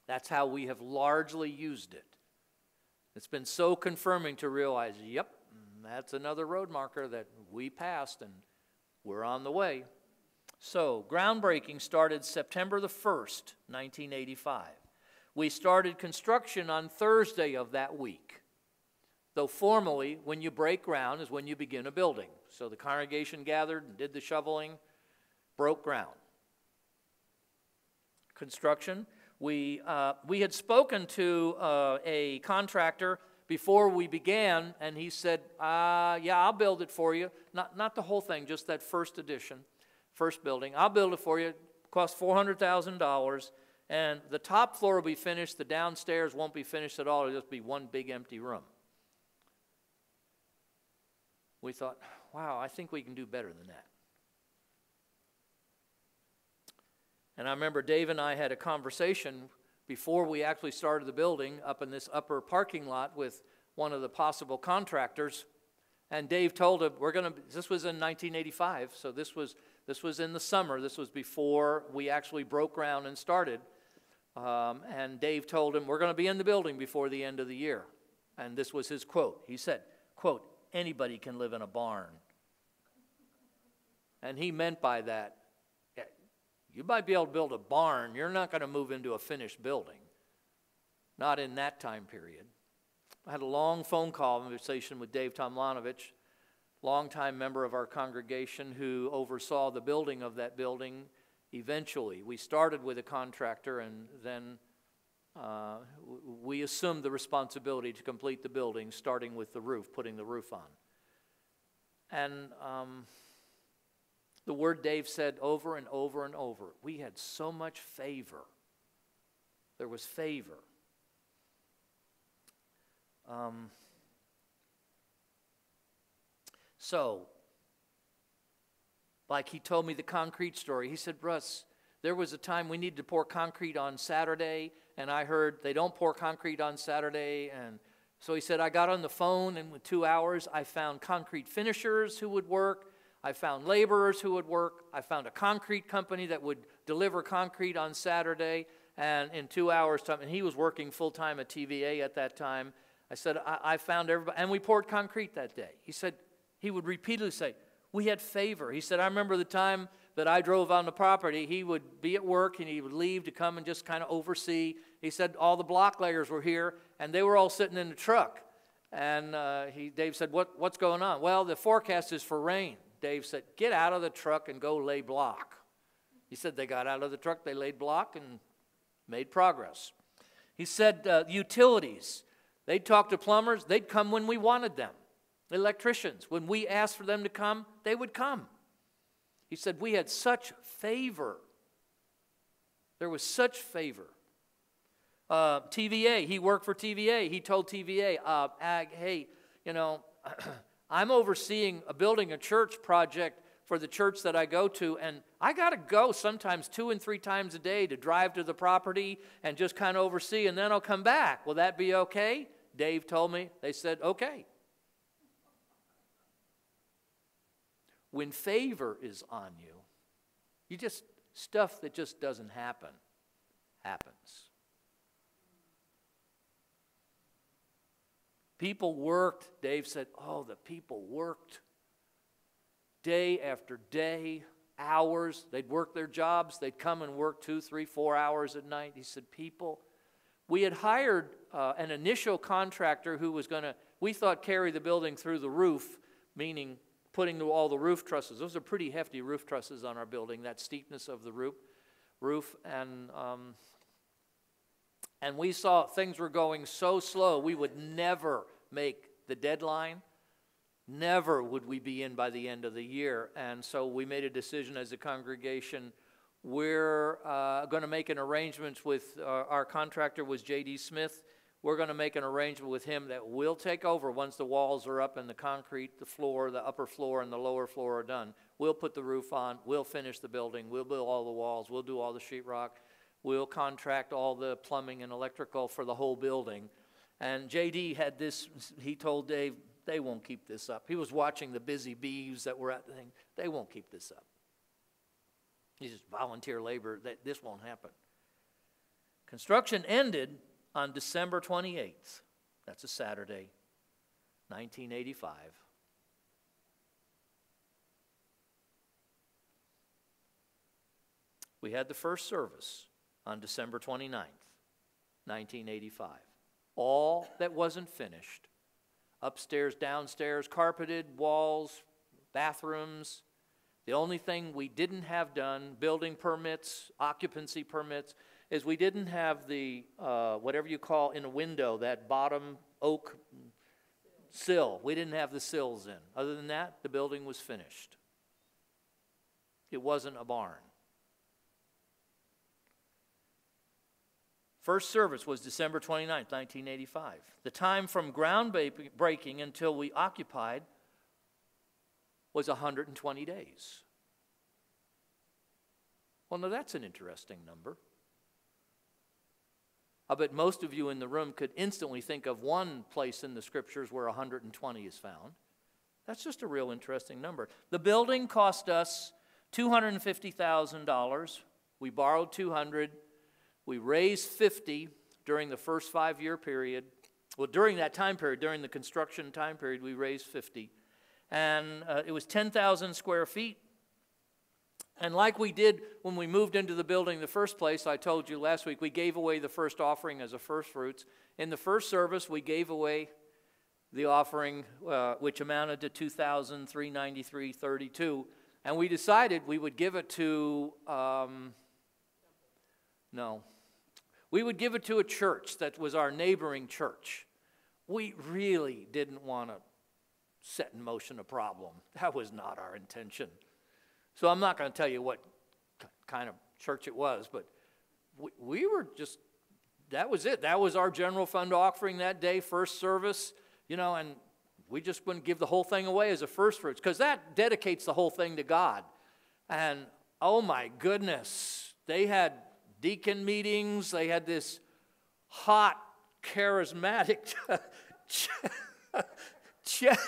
That's how we have largely used it. It's been so confirming to realize, yep, that's another road marker that we passed and we're on the way. So, groundbreaking started September the 1st, 1985. We started construction on Thursday of that week. Though formally, when you break ground is when you begin a building. So the congregation gathered and did the shoveling, broke ground. Construction. We had spoken to a contractor before we began, and he said, yeah, I'll build it for you. Not the whole thing, just that first edition, first building. I'll build it for you. It costs $400,000, and the top floor will be finished. The downstairs won't be finished at all. It'll just be one big empty room. We thought, wow, I think we can do better than that. And I remember Dave and I had a conversation before we actually started the building up in this upper parking lot with one of the possible contractors. And Dave told him, this was in 1985, so this was in the summer. This was before we actually broke ground and started. And Dave told him, we're going to be in the building before the end of the year. And this was his quote. He said, quote, anybody can live in a barn. And he meant by that, you might be able to build a barn. You're not going to move into a finished building. Not in that time period. I had a long phone conversation with Dave Tomlanovich, longtime member of our congregation who oversaw the building of that building eventually. We started with a contractor and then we assumed the responsibility to complete the building, starting with the roof, putting the roof on. And the word Dave said over and over and over, we had so much favor. There was favor. So, like he told me the concrete story, he said, Russ, there was a time we needed to pour concrete on Saturday, and I heard they don't pour concrete on Saturday, and so he said, I got on the phone, and with 2 hours, I found concrete finishers who would work. I found laborers who would work. I found a concrete company that would deliver concrete on Saturday, and in 2 hours' time, and he was working full-time at TVA at that time. I said, I found everybody, and we poured concrete that day. He said, he would repeatedly say, we had favor. He said, I remember the time that I drove on the property, he would be at work and he would leave to come and just kind of oversee. He said all the block layers were here and they were all sitting in the truck. And Dave said, what's going on? Well, the forecast is for rain. Dave said, get out of the truck and go lay block. He said they got out of the truck, they laid block and made progress. He said utilities, they'd talk to plumbers, they'd come when we wanted them. Electricians, when we asked for them to come, they would come. He said, we had such favor. There was such favor. TVA, he worked for TVA. He told TVA, hey, you know, I'm overseeing building a church project for the church that I go to, and I got to go sometimes 2 and 3 times a day to drive to the property and just kind of oversee, and then I'll come back. Will that be okay? Dave told me. They said, okay. When favor is on you, stuff that just doesn't happen, happens. People worked, Dave said, the people worked day after day, hours. They'd work their jobs. They'd come and work 2, 3, 4 hours at night. He said, we had hired an initial contractor who was going to, we thought, carry the building through the roof, meaning putting all the roof trusses. Those are pretty hefty roof trusses on our building, that steepness of the roof. And we saw things were going so slow, we would never make the deadline. Never would we be in by the end of the year. And so we made a decision as a congregation, we're going to make an arrangement with our contractor was J.D. Smith. We're going to make an arrangement with him that we'll take over once the walls are up and the concrete, the floor, the upper floor and the lower floor are done. We'll put the roof on. We'll finish the building. We'll build all the walls. We'll do all the sheetrock. We'll contract all the plumbing and electrical for the whole building. And J.D. had this, he told Dave, they won't keep this up. He was watching the busy bees that were at the thing. They won't keep this up. He just volunteer labor. This won't happen. Construction ended on December 28th, that's a Saturday, 1985. We had the first service on December 29th, 1985. All that wasn't finished, upstairs, downstairs, carpeted walls, bathrooms. The only thing we didn't have done, building permits, occupancy permits, is we didn't have the, whatever you call in a window, that bottom oak sill. We didn't have the sills in. Other than that, the building was finished. It wasn't a barn. First service was December 29th, 1985. The time from groundbreaking until we occupied was 120 days. Well, now that's an interesting number. I bet most of you in the room could instantly think of one place in the scriptures where 120 is found. That's just a real interesting number. The building cost us $250,000. We borrowed $200,000. We raised $50,000 during the first 5-year period. Well, during that time period, during the construction time period, we raised $50,000. And it was 10,000 square feet. And like we did when we moved into the building in the first place, I told you last week, we gave away the first offering as a first fruits. In the first service, we gave away the offering, which amounted to $2,393.32. And we decided we would give it to, we would give it to a church that was our neighboring church. We really didn't want to set in motion a problem. That was not our intention. So I'm not going to tell you what kind of church it was, but we were just, that was it. That was our general fund offering that day, first service, and we just wouldn't give the whole thing away as a first fruits, because that dedicates the whole thing to God. And oh my goodness, they had deacon meetings. They had this hot, charismatic check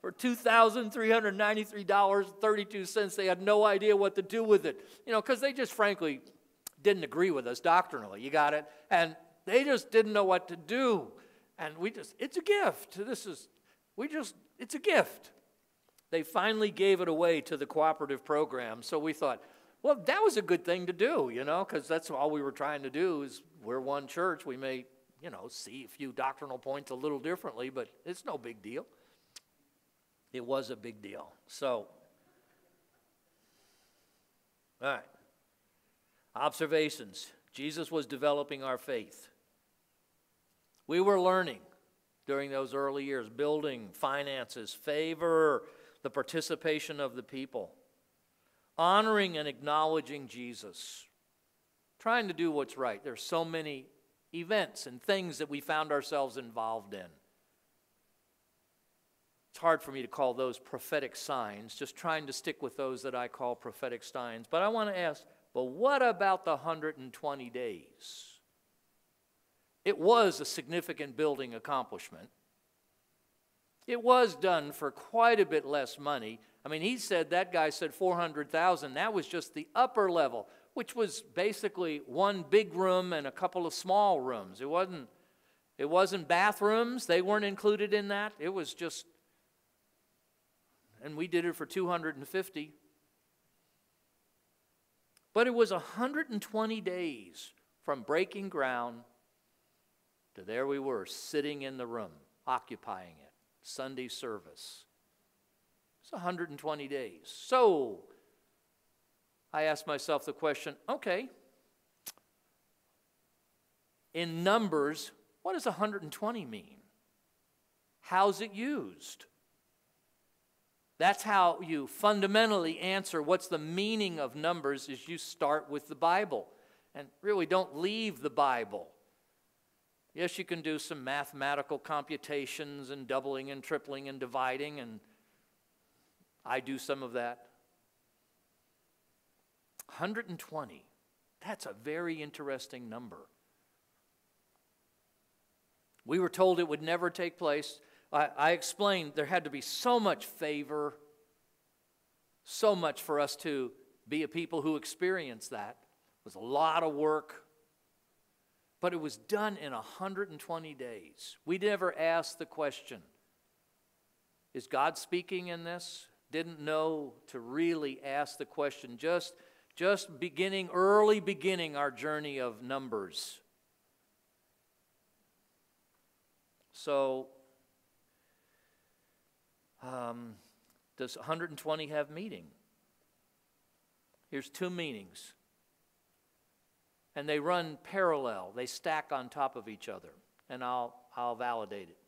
for $2,393.32. They had no idea what to do with it, because they just frankly didn't agree with us doctrinally. You got it? And they just didn't know what to do. And it's a gift. It's a gift. They finally gave it away to the cooperative program. So we thought, well, that was a good thing to do, because that's all we were trying to do. Is we're one church. We may, see a few doctrinal points a little differently, but it's no big deal. It was a big deal. So, all right. Observations. Jesus was developing our faith. We were learning during those early years, building finances, favor, the participation of the people, honoring and acknowledging Jesus, trying to do what's right. There's so many events and things that we found ourselves involved in. It's hard for me to call those prophetic signs, just trying to stick with those that I call prophetic signs. But I want to ask, but what about the 120 days? It was a significant building accomplishment. It was done for quite a bit less money. I mean, that guy said 400,000. That was just the upper level, which was basically one big room and a couple of small rooms. It wasn't bathrooms. They weren't included in that. It was just, and we did it for 250. But it was 120 days from breaking ground to there we were, sitting in the room, occupying it, Sunday service. It's 120 days. So I asked myself the question, okay, in numbers, what does 120 mean? How's it used? That's how you fundamentally answer what's the meaning of numbers, is you start with the Bible and really don't leave the Bible. Yes, you can do some mathematical computations and doubling and tripling and dividing, and I do some of that. 120, that's a very interesting number. We were told it would never take place. I explained there had to be so much favor, so much for us to be a people who experience that. It was a lot of work. But it was done in 120 days. We never asked the question, is God speaking in this? Didn't know to really ask the question. Just early beginning our journey of numbers. So, does 120 have meaning? Here's two meanings. And they run parallel. They stack on top of each other. And I'll validate it.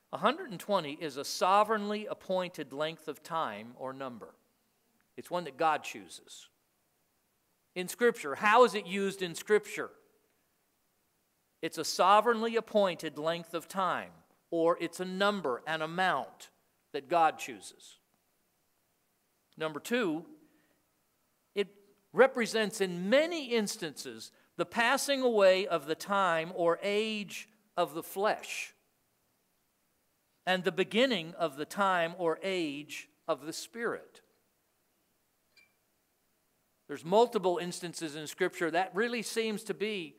120 is a sovereignly appointed length of time or number. It's one that God chooses. In Scripture, how is it used in Scripture? It's a sovereignly appointed length of time, or it's a number, an amount that God chooses. Number two, it represents in many instances the passing away of the time or age of the flesh and the beginning of the time or age of the Spirit. There's multiple instances in Scripture that really seems to be,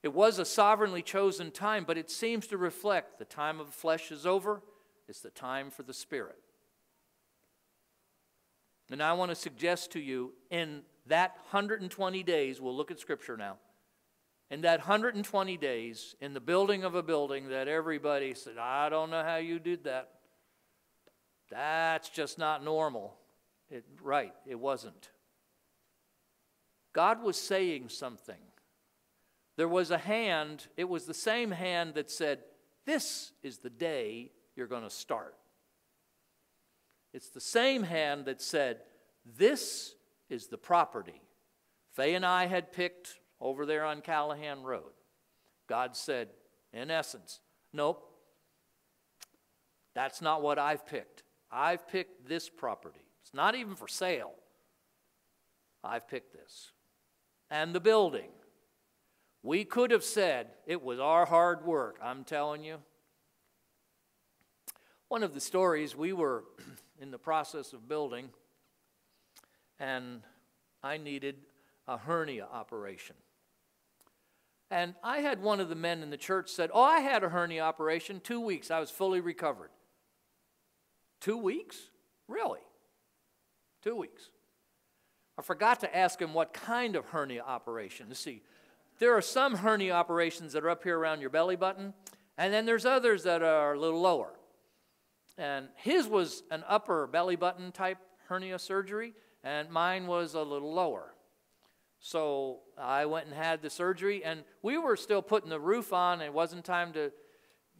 it was a sovereignly chosen time, but it seems to reflect the time of the flesh is over, it's the time for the Spirit. And I want to suggest to you, in that 120 days, we'll look at Scripture now, in that 120 days, in the building of a building that everybody said, I don't know how you did that. That's just not normal. It wasn't. God was saying something. There was a hand, it was the same hand that said, this is the day you're going to start. It's the same hand that said, this is the property Faye and I had picked over there on Callahan Road. God said, in essence, nope, that's not what I've picked. I've picked this property. It's not even for sale. I've picked this. And the building. We could have said it was our hard work, I'm telling you. One of the stories, we were in the process of building, and I needed a hernia operation. And I had one of the men in the church said, oh, I had a hernia operation, 2 weeks, I was fully recovered. 2 weeks? Really? 2 weeks. I forgot to ask him what kind of hernia operation. You see, there are some hernia operations that are up here around your belly button, and then there's others that are a little lower. And his was an upper belly button type hernia surgery, and mine was a little lower. So I went and had the surgery, and we were still putting the roof on, and it wasn't time to,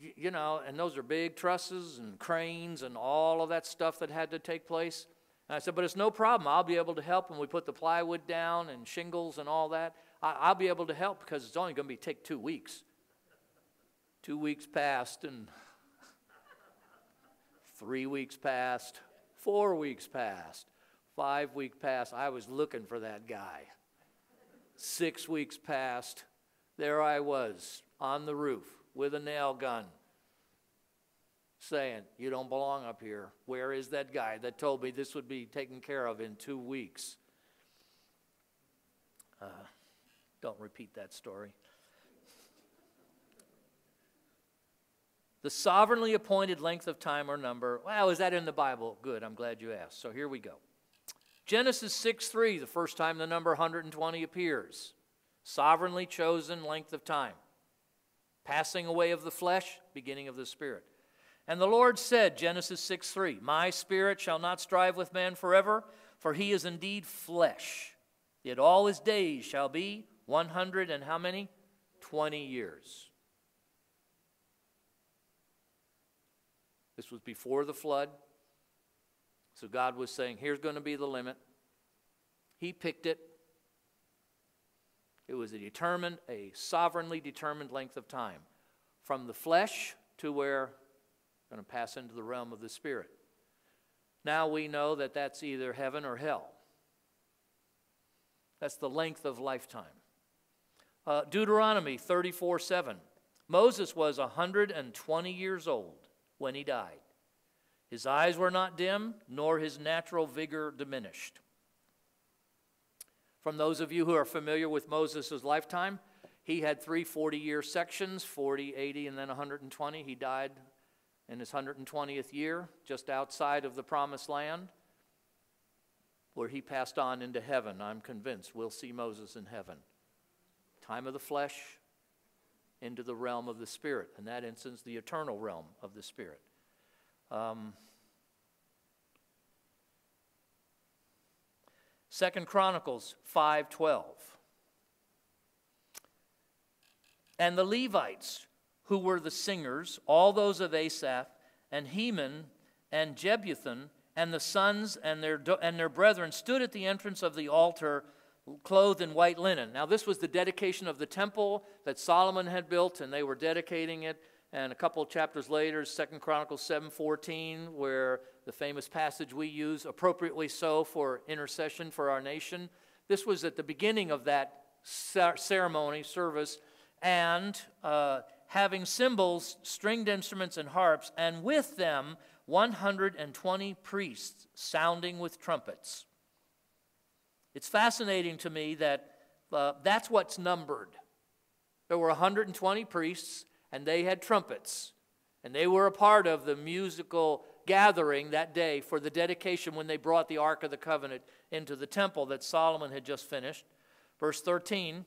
you know, and those are big trusses and cranes and all of that stuff that had to take place. And I said, but it's no problem. I'll be able to help. And we put the plywood down and shingles and all that. I'll be able to help because it's only going to take 2 weeks. 2 weeks passed, and 3 weeks passed, 4 weeks passed, 5 weeks passed. I was looking for that guy. 6 weeks passed. There I was on the roof with a nail gun saying, you don't belong up here. Where is that guy that told me this would be taken care of in 2 weeks? Don't repeat that story. The sovereignly appointed length of time or number. Well, is that in the Bible? Good, I'm glad you asked. So here we go. Genesis 6:3, the first time the number 120 appears. Sovereignly chosen length of time. Passing away of the flesh, beginning of the spirit. And the Lord said, Genesis 6:3, my spirit shall not strive with man forever, for he is indeed flesh. Yet all his days shall be 100 and how many? 20 years. This was before the flood. So God was saying, here's going to be the limit. He picked it. It was a sovereignly determined length of time. From the flesh to where we're going to pass into the realm of the spirit. Now we know that that's either heaven or hell. That's the length of lifetime. Deuteronomy 34:7. Moses was 120 years old when he died. His eyes were not dim, nor his natural vigor diminished. From those of you who are familiar with Moses' lifetime, he had 3 40-year sections, 40, 80, and then 120. He died in his 120th year, just outside of the Promised Land, where he passed on into heaven. I'm convinced we'll see Moses in heaven. Time of the flesh into the realm of the spirit. In that instance, the eternal realm of the spirit. 2 Chronicles 5:12. And the Levites, who were the singers, all those of Asaph, and Heman, and Jebuthun, and the sons and their brethren stood at the entrance of the altar, clothed in white linen. Now this was the dedication of the temple that Solomon had built, and they were dedicating it. And a couple of chapters later, 2 Chronicles 7:14, where the famous passage we use, appropriately so for intercession for our nation. This was at the beginning of that ceremony, service, and having cymbals, stringed instruments, and harps, and with them 120 priests sounding with trumpets. It's fascinating to me that that's what's numbered. There were 120 priests, and they had trumpets. And they were a part of the musical gathering that day for the dedication when they brought the Ark of the Covenant into the temple that Solomon had just finished. Verse 13,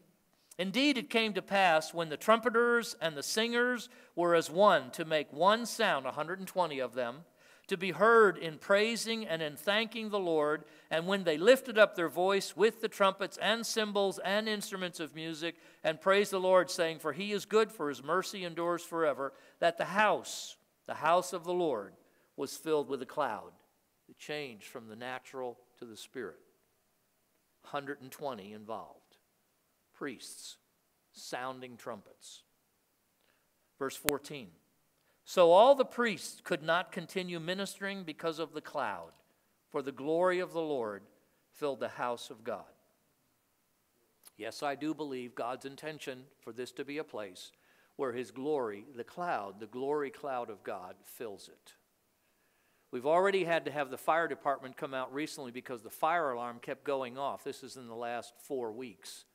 indeed it came to pass when the trumpeters and the singers were as one to make one sound, 120 of them, to be heard in praising and in thanking the Lord. And when they lifted up their voice with the trumpets and cymbals and instruments of music, and praised the Lord, saying, For he is good, for his mercy endures forever, that the house of the Lord, was filled with a cloud. It changed from the natural to the spirit. 120 involved. Priests sounding trumpets. Verse 14. So all the priests could not continue ministering because of the cloud, for the glory of the Lord filled the house of God. Yes, I do believe God's intention for this to be a place where his glory, the glory cloud of God, fills it. We've already had to have the fire department come out recently because the fire alarm kept going off. This is in the last 4 weeks.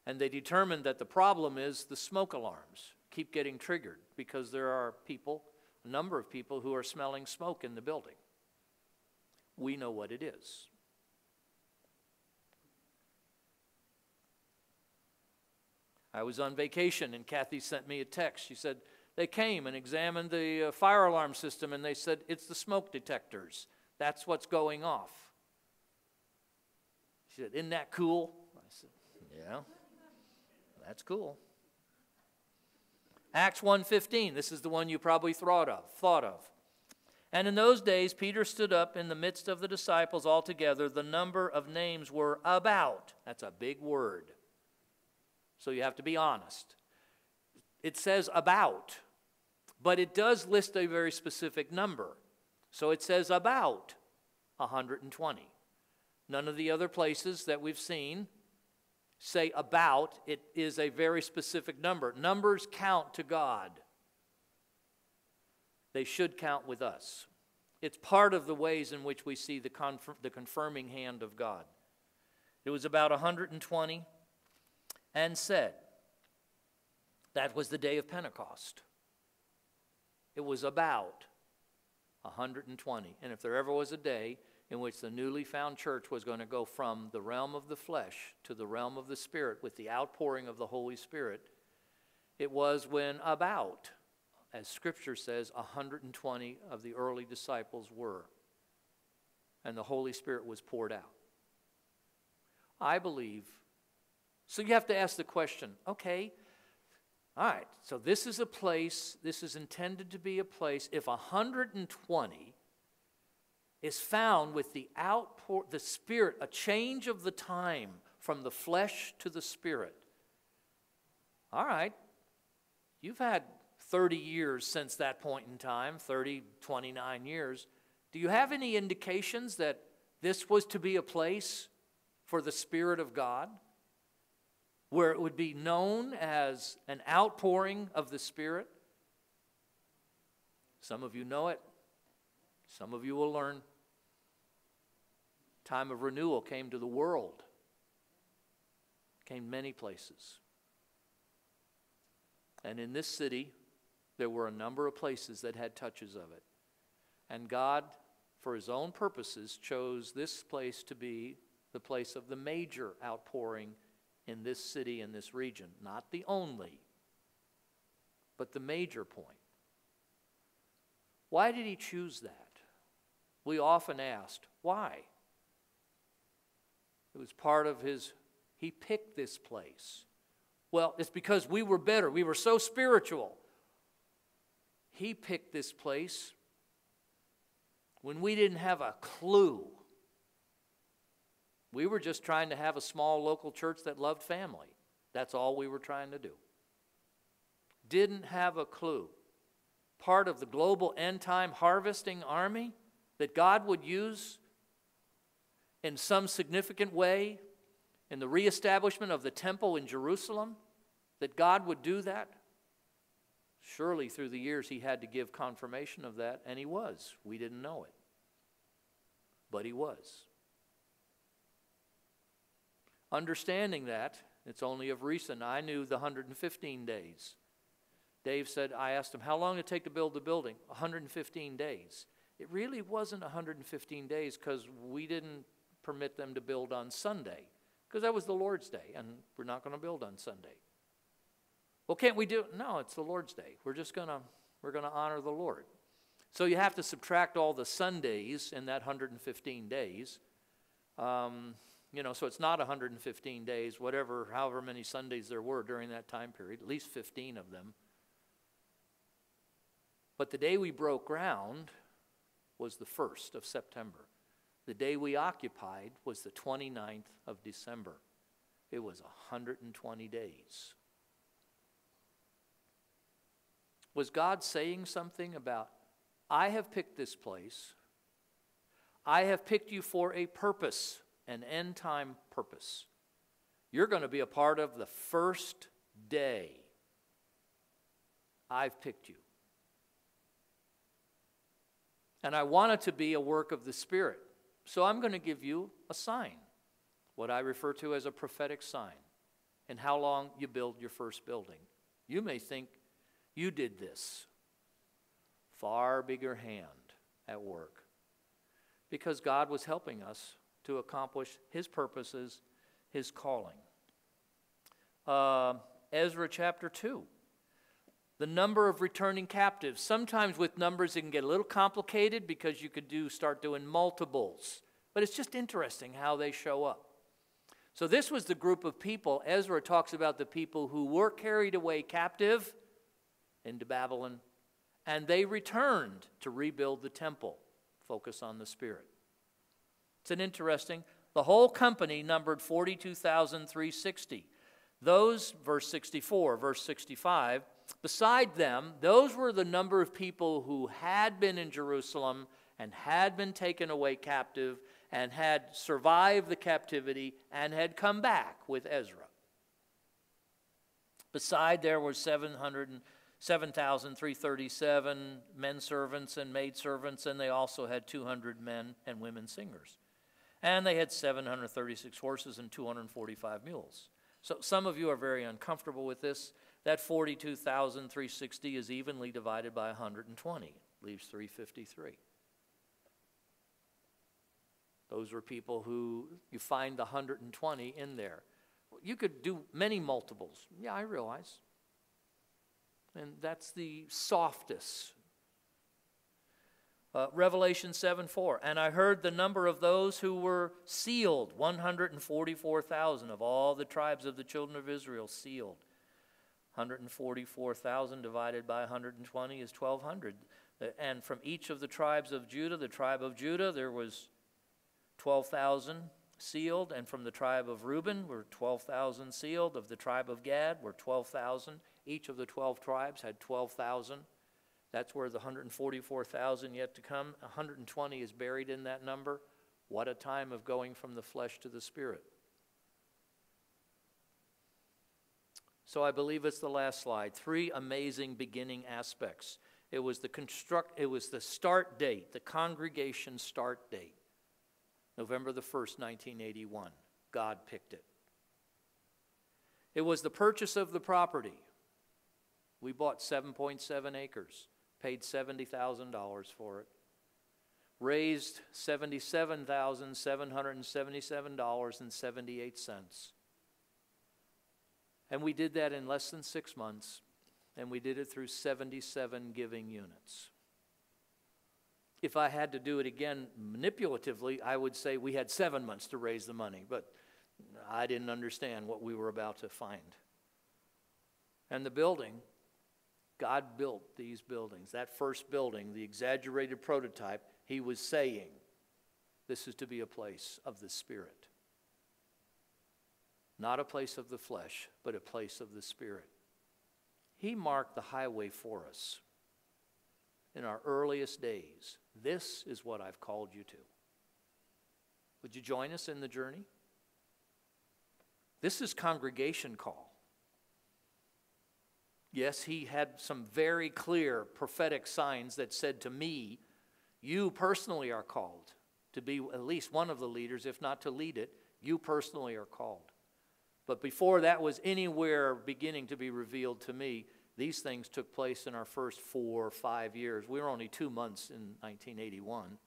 And they determined that the problem is the smoke alarms keep getting triggered because there are people, a number of people, who are smelling smoke in the building. We know what it is. I was on vacation and Kathy sent me a text. She said, they came and examined the fire alarm system and they said, it's the smoke detectors. That's what's going off. She said, isn't that cool? I said, yeah, that's cool. Acts 1:15, this is the one you probably thought of. And in those days, Peter stood up in the midst of the disciples altogether. The number of names were about. That's a big word. So you have to be honest. It says about, but it does list a very specific number. So it says about 120. None of the other places that we've seen say about. It is a very specific number. Numbers count to God. They should count with us. It's part of the ways in which we see the confirming hand of God. It was about 120 and said, that was the day of Pentecost. It was about 120. And if there ever was a day in which the newly found church was going to go from the realm of the flesh to the realm of the Spirit with the outpouring of the Holy Spirit, it was when about, as Scripture says, 120 of the early disciples were. And the Holy Spirit was poured out. I believe. So you have to ask the question, okay, all right, so this is a place, this is intended to be a place, if 120 is found with the Spirit, a change of the time from the flesh to the Spirit. All right, you've had 30 years since that point in time, 29 years. Do you have any indications that this was to be a place for the Spirit of God, where it would be known as an outpouring of the Spirit? Some of you know it. Some of you will learn. Time of renewal came to the world. Came many places. And in this city, there were a number of places that had touches of it. And God, for his own purposes, chose this place to be the place of the major outpouring in this city and this region. Not the only, but the major point. Why did he choose that? We often asked, why? It was part of he picked this place. Well, it's because we were better. We were so spiritual. He picked this place when we didn't have a clue. We were just trying to have a small local church that loved family. That's all we were trying to do. Didn't have a clue. Part of the global end-time harvesting army that God would use in some significant way in the reestablishment of the temple in Jerusalem, that God would do that. Surely through the years he had to give confirmation of that, and he was. We didn't know it, but he was. Understanding that, it's only of recent, I knew the 115 days. Dave said, I asked him, how long did it take to build the building? 115 days. It really wasn't 115 days because we didn't permit them to build on Sunday, because that was the Lord's Day, and we're not going to build on Sunday. Well, can't we do it? No, it's the Lord's Day. We're going to honor the Lord. So you have to subtract all the Sundays in that 115 days. So it's not 115 days, however many Sundays there were during that time period, at least 15 of them. But the day we broke ground was the 1st of September. The day we occupied was the 29th of December. It was 120 days. Was God saying something about, I have picked this place. I have picked you for a purpose, an end-time purpose. You're going to be a part of the first day. I've picked you. And I want it to be a work of the Spirit. So I'm going to give you a sign, what I refer to as a prophetic sign, and how long you build your first building. You may think you did this. Far bigger hand at work. Because God was helping us to accomplish His purposes, His calling. Ezra chapter 2. The number of returning captives. Sometimes with numbers it can get a little complicated because you could start doing multiples. But it's just interesting how they show up. So this was the group of people. Ezra talks about the people who were carried away captive into Babylon, and they returned to rebuild the temple. Focus on the Spirit. It's an interesting, the whole company numbered 42,360. Those, verse 64, verse 65, beside them, those were the number of people who had been in Jerusalem and had been taken away captive and had survived the captivity and had come back with Ezra. Beside there were 7,337 men servants and maid servants, and they also had 200 men and women singers. And they had 736 horses and 245 mules. So some of you are very uncomfortable with this. That 42,360 is evenly divided by 120, leaves 353. Those were people who, you find the 120 in there. You could do many multiples. Yeah, I realize. And that's the softest. Revelation 7:4. And I heard the number of those who were sealed, 144,000 of all the tribes of the children of Israel sealed. 144,000 divided by 120 is 1,200. And from each of the tribes of Judah, the tribe of Judah, there was 12,000 sealed. And from the tribe of Reuben were 12,000 sealed. Of the tribe of Gad were 12,000. Each of the 12 tribes had 12,000. That's where the 144,000 yet to come. 120 is buried in that number. What a time of going from the flesh to the Spirit. So I believe it's the last slide. 3 amazing beginning aspects. It was the start date, the congregation start date. November the 1st, 1981. God picked it. It was the purchase of the property. We bought 7.7 acres, paid $70,000 for it, raised $77,777.78. And we did that in less than 6 months, and we did it through 77 giving units. If I had to do it again manipulatively, I would say we had 7 months to raise the money, but I didn't understand what we were about to find. And the building, God built these buildings. That first building, the exaggerated prototype, He was saying, this is to be a place of the Spirit. Not a place of the flesh, but a place of the Spirit. He marked the highway for us in our earliest days. This is what I've called you to. Would you join us in the journey? This is congregation call. Yes, He had some very clear prophetic signs that said to me, you personally are called to be at least one of the leaders, if not to lead it. You personally are called. But before that was anywhere beginning to be revealed to me, these things took place in our first 4 or 5 years. We were only 2 months in 1981.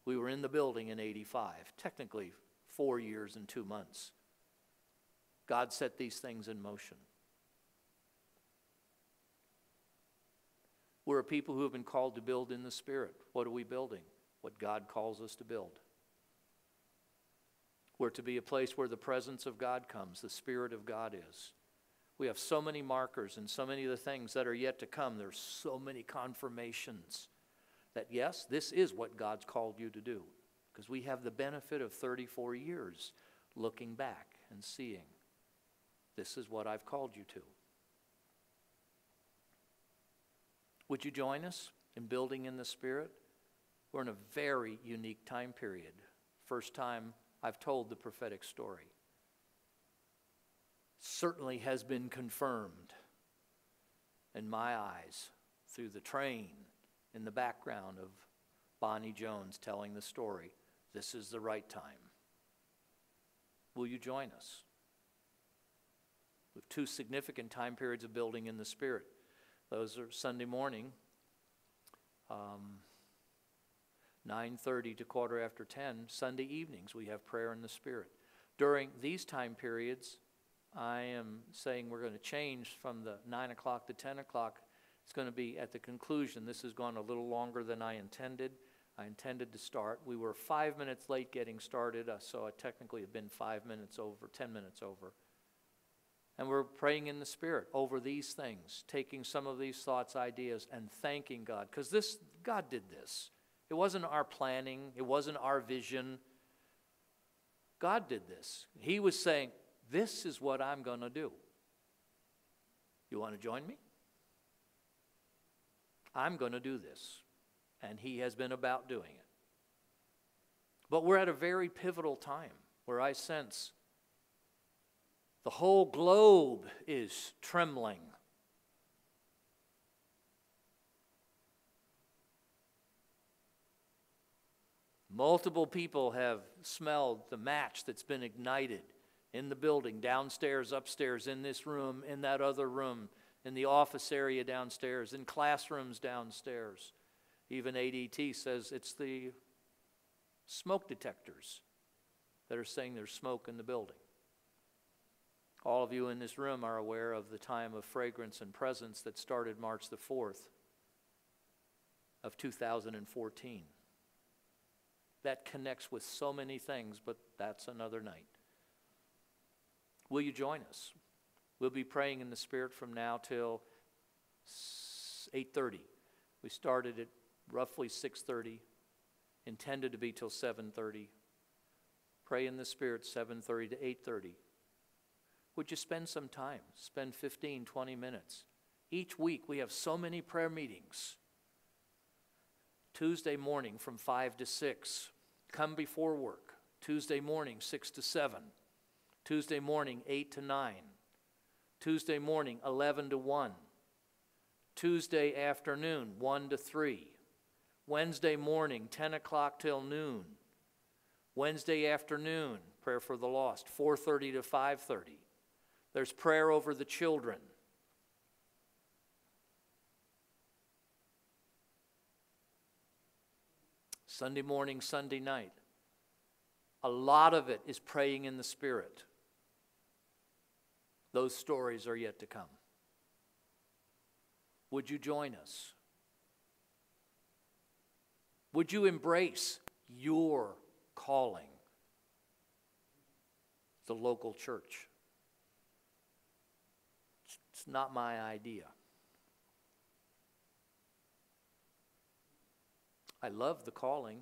We were in the building in 85. Technically, 4 years and 2 months. God set these things in motion. We're a people who have been called to build in the Spirit. What are we building? What God calls us to build. We're to be a place where the presence of God comes, the Spirit of God is. We have so many markers and so many of the things that are yet to come. There's so many confirmations that, yes, this is what God's called you to do. Because we have the benefit of 34 years looking back and seeing, this is what I've called you to. Would you join us in building in the Spirit? We're in a very unique time period. First time I've told the prophetic story. Certainly has been confirmed in my eyes through the train in the background of Bonnie Jones telling the story. This is the right time. Will you join us? We have two significant time periods of building in the Spirit. Those are Sunday morning, 9:30 to 10:15. Sunday evenings, we have prayer in the Spirit. During these time periods, I am saying we're going to change from the 9 o'clock to 10 o'clock. It's going to be at the conclusion. This has gone a little longer than I intended. I intended to start. We were 5 minutes late getting started, so I technically have been 5 minutes over, 10 minutes over. And we're praying in the Spirit over these things, taking some of these thoughts, ideas, and thanking God. Because God did this. It wasn't our planning. It wasn't our vision. God did this. He was saying, this is what I'm going to do. You want to join me? I'm going to do this. And He has been about doing it. But we're at a very pivotal time where I sense the whole globe is trembling. Multiple people have smelled the match that's been ignited in the building, downstairs, upstairs, in this room, in that other room, in the office area downstairs, in classrooms downstairs. Even ADT says it's the smoke detectors that are saying there's smoke in the building. All of you in this room are aware of the time of fragrance and presence that started March the 4th of 2014. That connects with so many things, but that's another night. Will you join us? We'll be praying in the Spirit from now till 8:30. We started at roughly 6:30, intended to be till 7:30. Pray in the Spirit 7:30 to 8:30. Would you spend some time? Spend 15, 20 minutes. Each week we have so many prayer meetings. Tuesday morning from 5 to 6. Come before work. Tuesday morning 6 to 7. Tuesday morning 8 to 9. Tuesday morning 11 to 1. Tuesday afternoon 1 to 3. Wednesday morning 10 o'clock till noon. Wednesday afternoon prayer for the lost 4:30 to 5:30. There's prayer over the children. Sunday morning, Sunday night. A lot of it is praying in the Spirit. Those stories are yet to come. Would you join us? Would you embrace your calling? The local church. It's not my idea. I love the calling.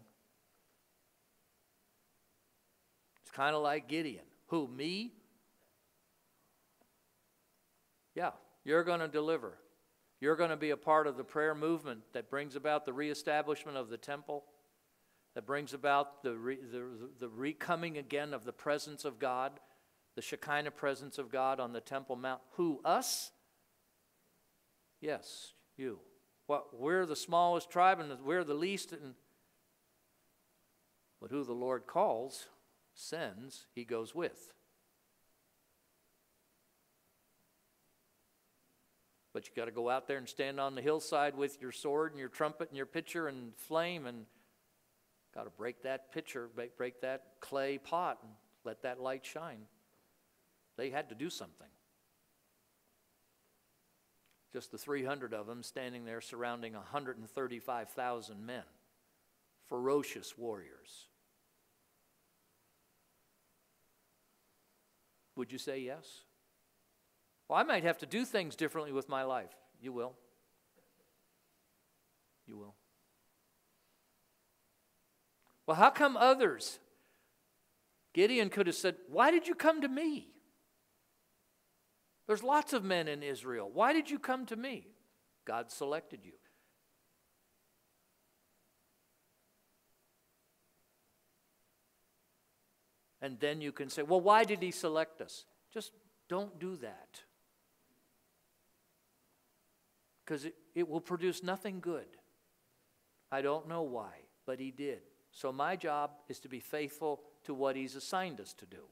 It's kind of like Gideon. Who, me? Yeah, you're going to deliver. You're going to be a part of the prayer movement that brings about the reestablishment of the temple, that brings about the recoming again of the presence of God, the Shekinah presence of God on the Temple Mount. Who, us? Yes, you. Well, we're the smallest tribe and we're the least. But who the Lord calls, sends, He goes with. But you got to go out there and stand on the hillside with your sword and your trumpet and your pitcher and flame, and got to break that pitcher, break that clay pot and let that light shine. They had to do something. Just the 300 of them standing there surrounding 135,000 men. Ferocious warriors. Would you say yes? Well, I might have to do things differently with my life. You will. You will. Well, how come others? Gideon could have said, why did you come to me? There's lots of men in Israel. Why did you come to me? God selected you. And then you can say, well, why did he select us? Just don't do that. Because it will produce nothing good. I don't know why, but he did. So my job is to be faithful to what he's assigned us to do.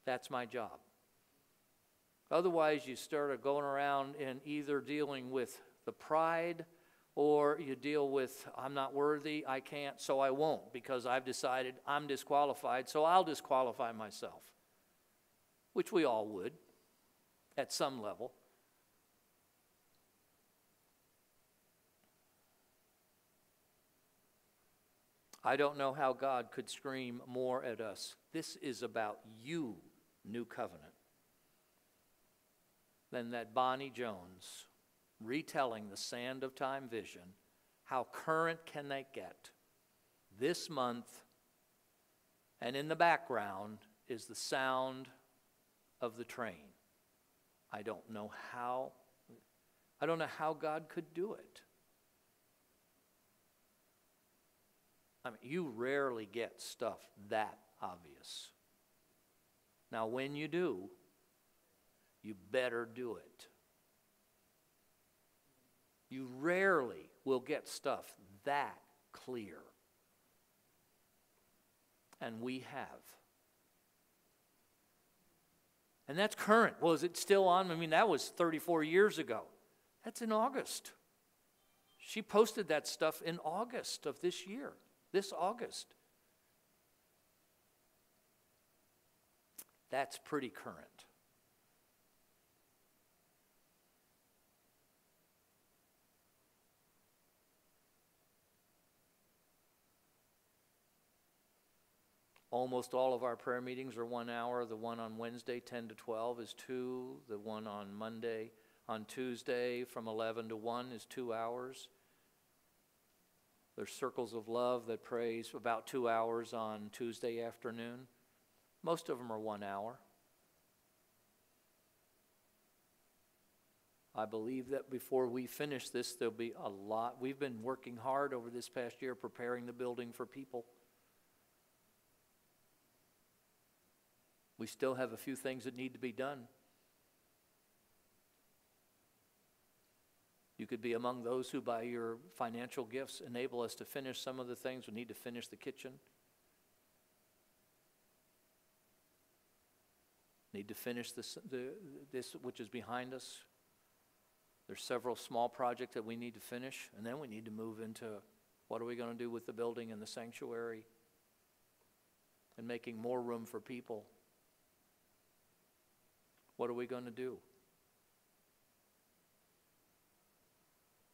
That's my job. Otherwise, you start going around and either dealing with the pride or you deal with, I'm not worthy, I can't, so I won't, because I've decided I'm disqualified, so I'll disqualify myself. Which we all would, at some level. I don't know how God could scream more at us. This is about you, New Covenant, than that Bonnie Jones retelling the Sand of Time vision. How current can they get? This month, and in the background is the sound of the train. I don't know how God could do it. I mean, you rarely get stuff that obvious. Now, when you do, you better do it. You rarely will get stuff that clear. And we have. And that's current. Well, is it still on? I mean, that was 34 years ago. That's in August. She posted that stuff in August of this year. This August. That's pretty current. Almost all of our prayer meetings are 1 hour. The one on Wednesday, 10 to 12, is 2. The one on Monday, on Tuesday, from 11 to 1 is 2 hours. There's Circles of Love that prays about 2 hours on Tuesday afternoon. Most of them are 1 hour. I believe that before we finish this, there'll be a lot. We've been working hard over this past year preparing the building for people. We still have a few things that need to be done. You could be among those who, by your financial gifts, enable us to finish some of the things. We need to finish the kitchen. Need to finish this which is behind us. There's several small projects that we need to finish, and then we need to move into what are we going to do with the building and the sanctuary and making more room for people. What are we going to do?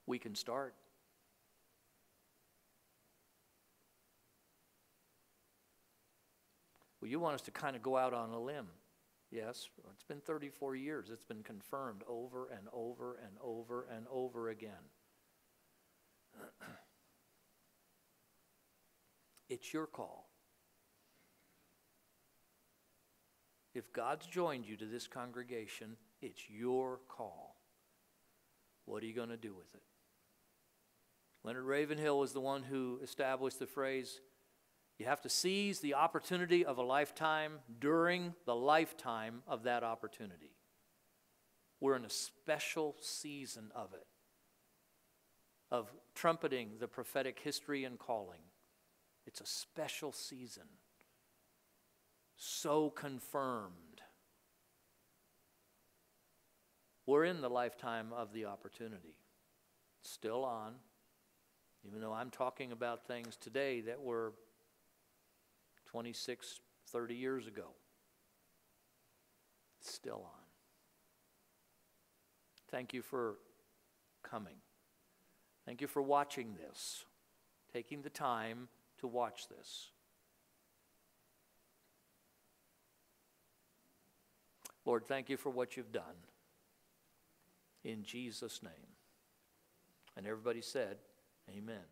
We can start. Well, you want us to kind of go out on a limb. Yes, it's been 34 years. It's been confirmed over and over and over and over again. It's your call. If God's joined you to this congregation, it's your call. What are you going to do with it? Leonard Ravenhill was the one who established the phrase, you have to seize the opportunity of a lifetime during the lifetime of that opportunity. We're in a special season of it, of trumpeting the prophetic history and calling. It's a special season. So confirmed. We're in the lifetime of the opportunity. It's still on. Even though I'm talking about things today that were 26, 30 years ago. It's still on. Thank you for coming. Thank you for watching this, taking the time to watch this. Lord, thank you for what you've done. In Jesus' name. And everybody said, amen.